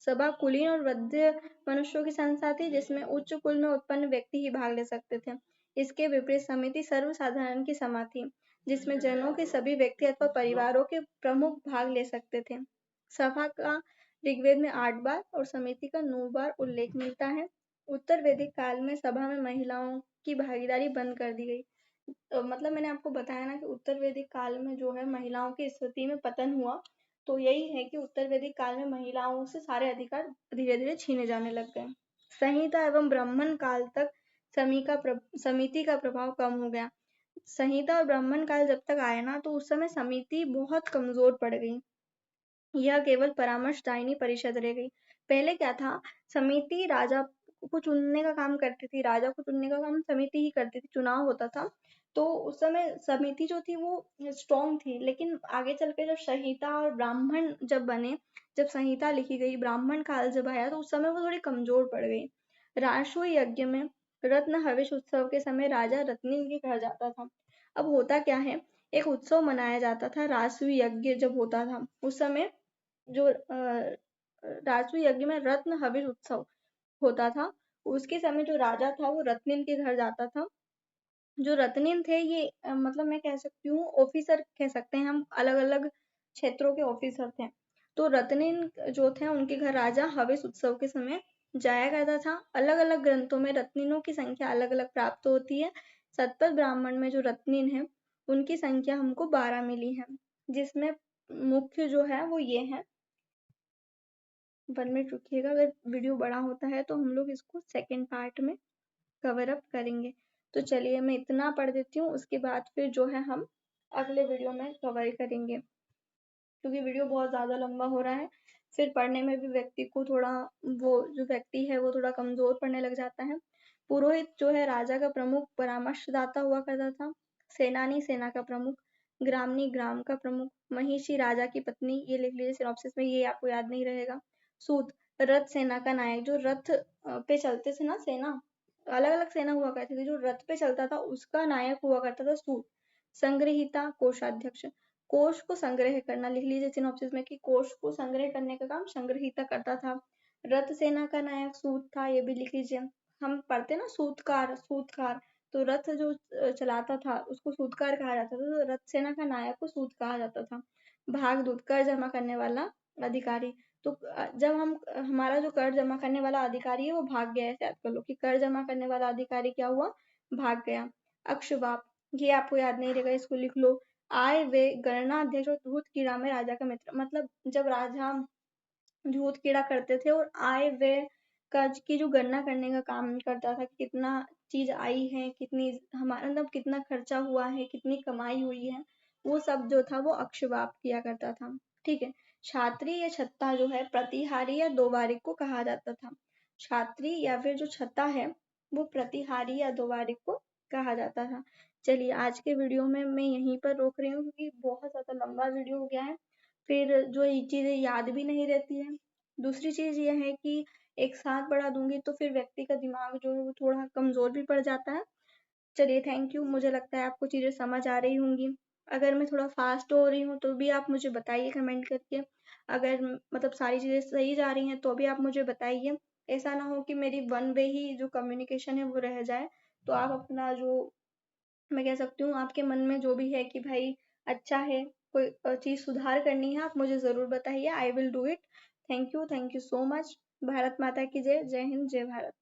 सभा कुलीन और वृद्ध मनुष्यों की संस्था थी जिसमें उच्च कुल में उत्पन्न व्यक्ति ही भाग ले सकते थे। इसके विपरीत समिति सर्वसाधारण की सभा थी जिसमें जनों के सभी व्यक्ति अथवा परिवारों के प्रमुख भाग ले सकते थे। सभा का ऋग्वेद में 8 बार और समिति का 9 बार उल्लेख मिलता है। उत्तर वैदिक काल में सभा में महिलाओं की भागीदारी बंद कर दी गई। मतलब मैंने आपको बताया ना कि उत्तर वैदिक काल में जो है महिलाओं की स्थिति में पतन हुआ, तो यही है कि उत्तर वैदिक काल में महिलाओं से सारे अधिकार धीरे धीरे छीने जाने लग गए। संहिता एवं ब्राह्मण काल तक समिति का प्रभाव कम हो गया। संहिता और ब्राह्मण काल जब तक आया ना, तो उस समय समिति बहुत कमजोर पड़ गई, यह केवल परामर्शदायिनी परिषद रह गई। पहले क्या था, समिति राजा को चुनने का काम करती थी, राजा को चुनने का काम समिति ही करती थी, चुनाव होता था, तो उस समय समिति जो थी वो स्ट्रॉन्ग थी। लेकिन आगे चल के जब संहिता और ब्राह्मण जब बने, जब संहिता लिखी गई, ब्राह्मण काल जब आया, तो उस समय वो थोड़ी कमजोर पड़ गई। राजस्व यज्ञ में रत्न हविष उत्सव के समय राजा रत्निन के घर जाता था। अब होता क्या है, एक उत्सव मनाया जाता था, राजस्व यज्ञ जब होता था उस समय जो राजस्व यज्ञ में रत्न हविष उत्सव होता था, उसके समय जो राजा था वो रत्निन के घर जाता था। जो रत्निन थे ये मतलब मैं कह सकती हूँ ऑफिसर कह सकते हैं हम, अलग अलग क्षेत्रों के ऑफिसर थे। तो रत्निन जो थे उनके घर राजा हविष उत्सव के समय जाया करता था। अलग अलग ग्रंथों में रत्निनों की संख्या अलग अलग प्राप्त होती है। सतपथ ब्राह्मण में जो रत्निन है उनकी संख्या हमको 12 मिली है, जिसमें मुख्य जो है वो ये है। 1 मिनट रुकिएगा, अगर वीडियो बड़ा होता है तो हम लोग इसको सेकेंड पार्ट में कवर अप करेंगे। तो चलिए मैं इतना पढ़ देती हूँ, उसके बाद फिर जो है हम अगले वीडियो में कवर करेंगे, क्योंकि वीडियो बहुत ज़्यादा लंबा हो रहा है। फिर पढ़ने में भी व्यक्ति को थोड़ा, वो जो व्यक्ति है वो थोड़ा कमजोर पड़ने लग जाता है। पुरोहित जो है राजा का प्रमुख परामर्शदाता हुआ करता था। सेनानी सेना का प्रमुख, ग्रामनी ग्राम का प्रमुख, महिषी राजा की पत्नी, ये लिख लीजिए सिनॉप्सिस में, ये आपको याद नहीं रहेगा। सूत रथ सेना का नायक, जो रथ पे चलते थे ना, सेना अलग अलग सेना हुआ करती थी, जो रथ पे चलता था उसका नायक हुआ करता था सूत। संग्रहिता कोषाध्यक्ष, कोष को संग्रह करना, लिख लीजिए सिनॉप्सिस में कि कोष को संग्रह करने का काम संग्रहिता करता था। रथ सेना का नायक सूत था, ये भी लिख लीजिए। हम पढ़ते ना सूतकार सूतकार, तो रथ जो चलाता था उसको सूतकार कहा जाता था, तो रथ सेना का नायक को सूत कहा जाता था। भागदूत कर जमा करने वाला अधिकारी, तो जब हम हमारा जो कर जमा करने वाला अधिकारी है वो भाग गया है, याद कर लो कि कर जमा करने वाला अधिकारी क्या हुआ, भाग गया। अक्षवाप, ये आपको याद नहीं रहेगा, इसको लिख लो। आय वे गणना अध्यक्ष और धूत कीड़ा में राजा का मित्र, मतलब जब राजा धूत कीड़ा करते थे और आय व्यय का की जो गणना करने का काम करता था कि कितना चीज आई है, कितनी हमारा मतलब कितना खर्चा हुआ है, कितनी कमाई हुई है, वो सब जो था वो अक्षवाप किया करता था। ठीक है। छात्री या छत्ता जो है प्रतिहारी या दोबारिक को कहा जाता था। छात्री या फिर जो छत्ता है वो प्रतिहारी या दोबारिक को कहा जाता था। चलिए आज के वीडियो में मैं यहीं पर रोक रही हूँ क्योंकि बहुत ज्यादा लंबा वीडियो हो गया है, फिर जो ये चीजें याद भी नहीं रहती है। दूसरी चीज ये है कि एक साथ पढ़ा दूंगी तो फिर व्यक्ति का दिमाग जो है वो थोड़ा कमजोर भी पड़ जाता है। चलिए थैंक यू, मुझे लगता है आपको चीजें समझ आ रही होंगी। अगर मैं थोड़ा फास्ट हो रही हूँ तो भी आप मुझे बताइए कमेंट करके। अगर मतलब सारी चीजें सही जा रही हैं तो भी आप मुझे बताइए। ऐसा ना हो कि मेरी वन वे ही जो कम्युनिकेशन है वो रह जाए। तो आप अपना जो मैं कह सकती हूँ आपके मन में जो भी है कि भाई अच्छा है, कोई चीज सुधार करनी है, आप मुझे जरूर बताइए। I will do it. Thank you so much. Bharat माता की जय। जय हिंद, जय भारत।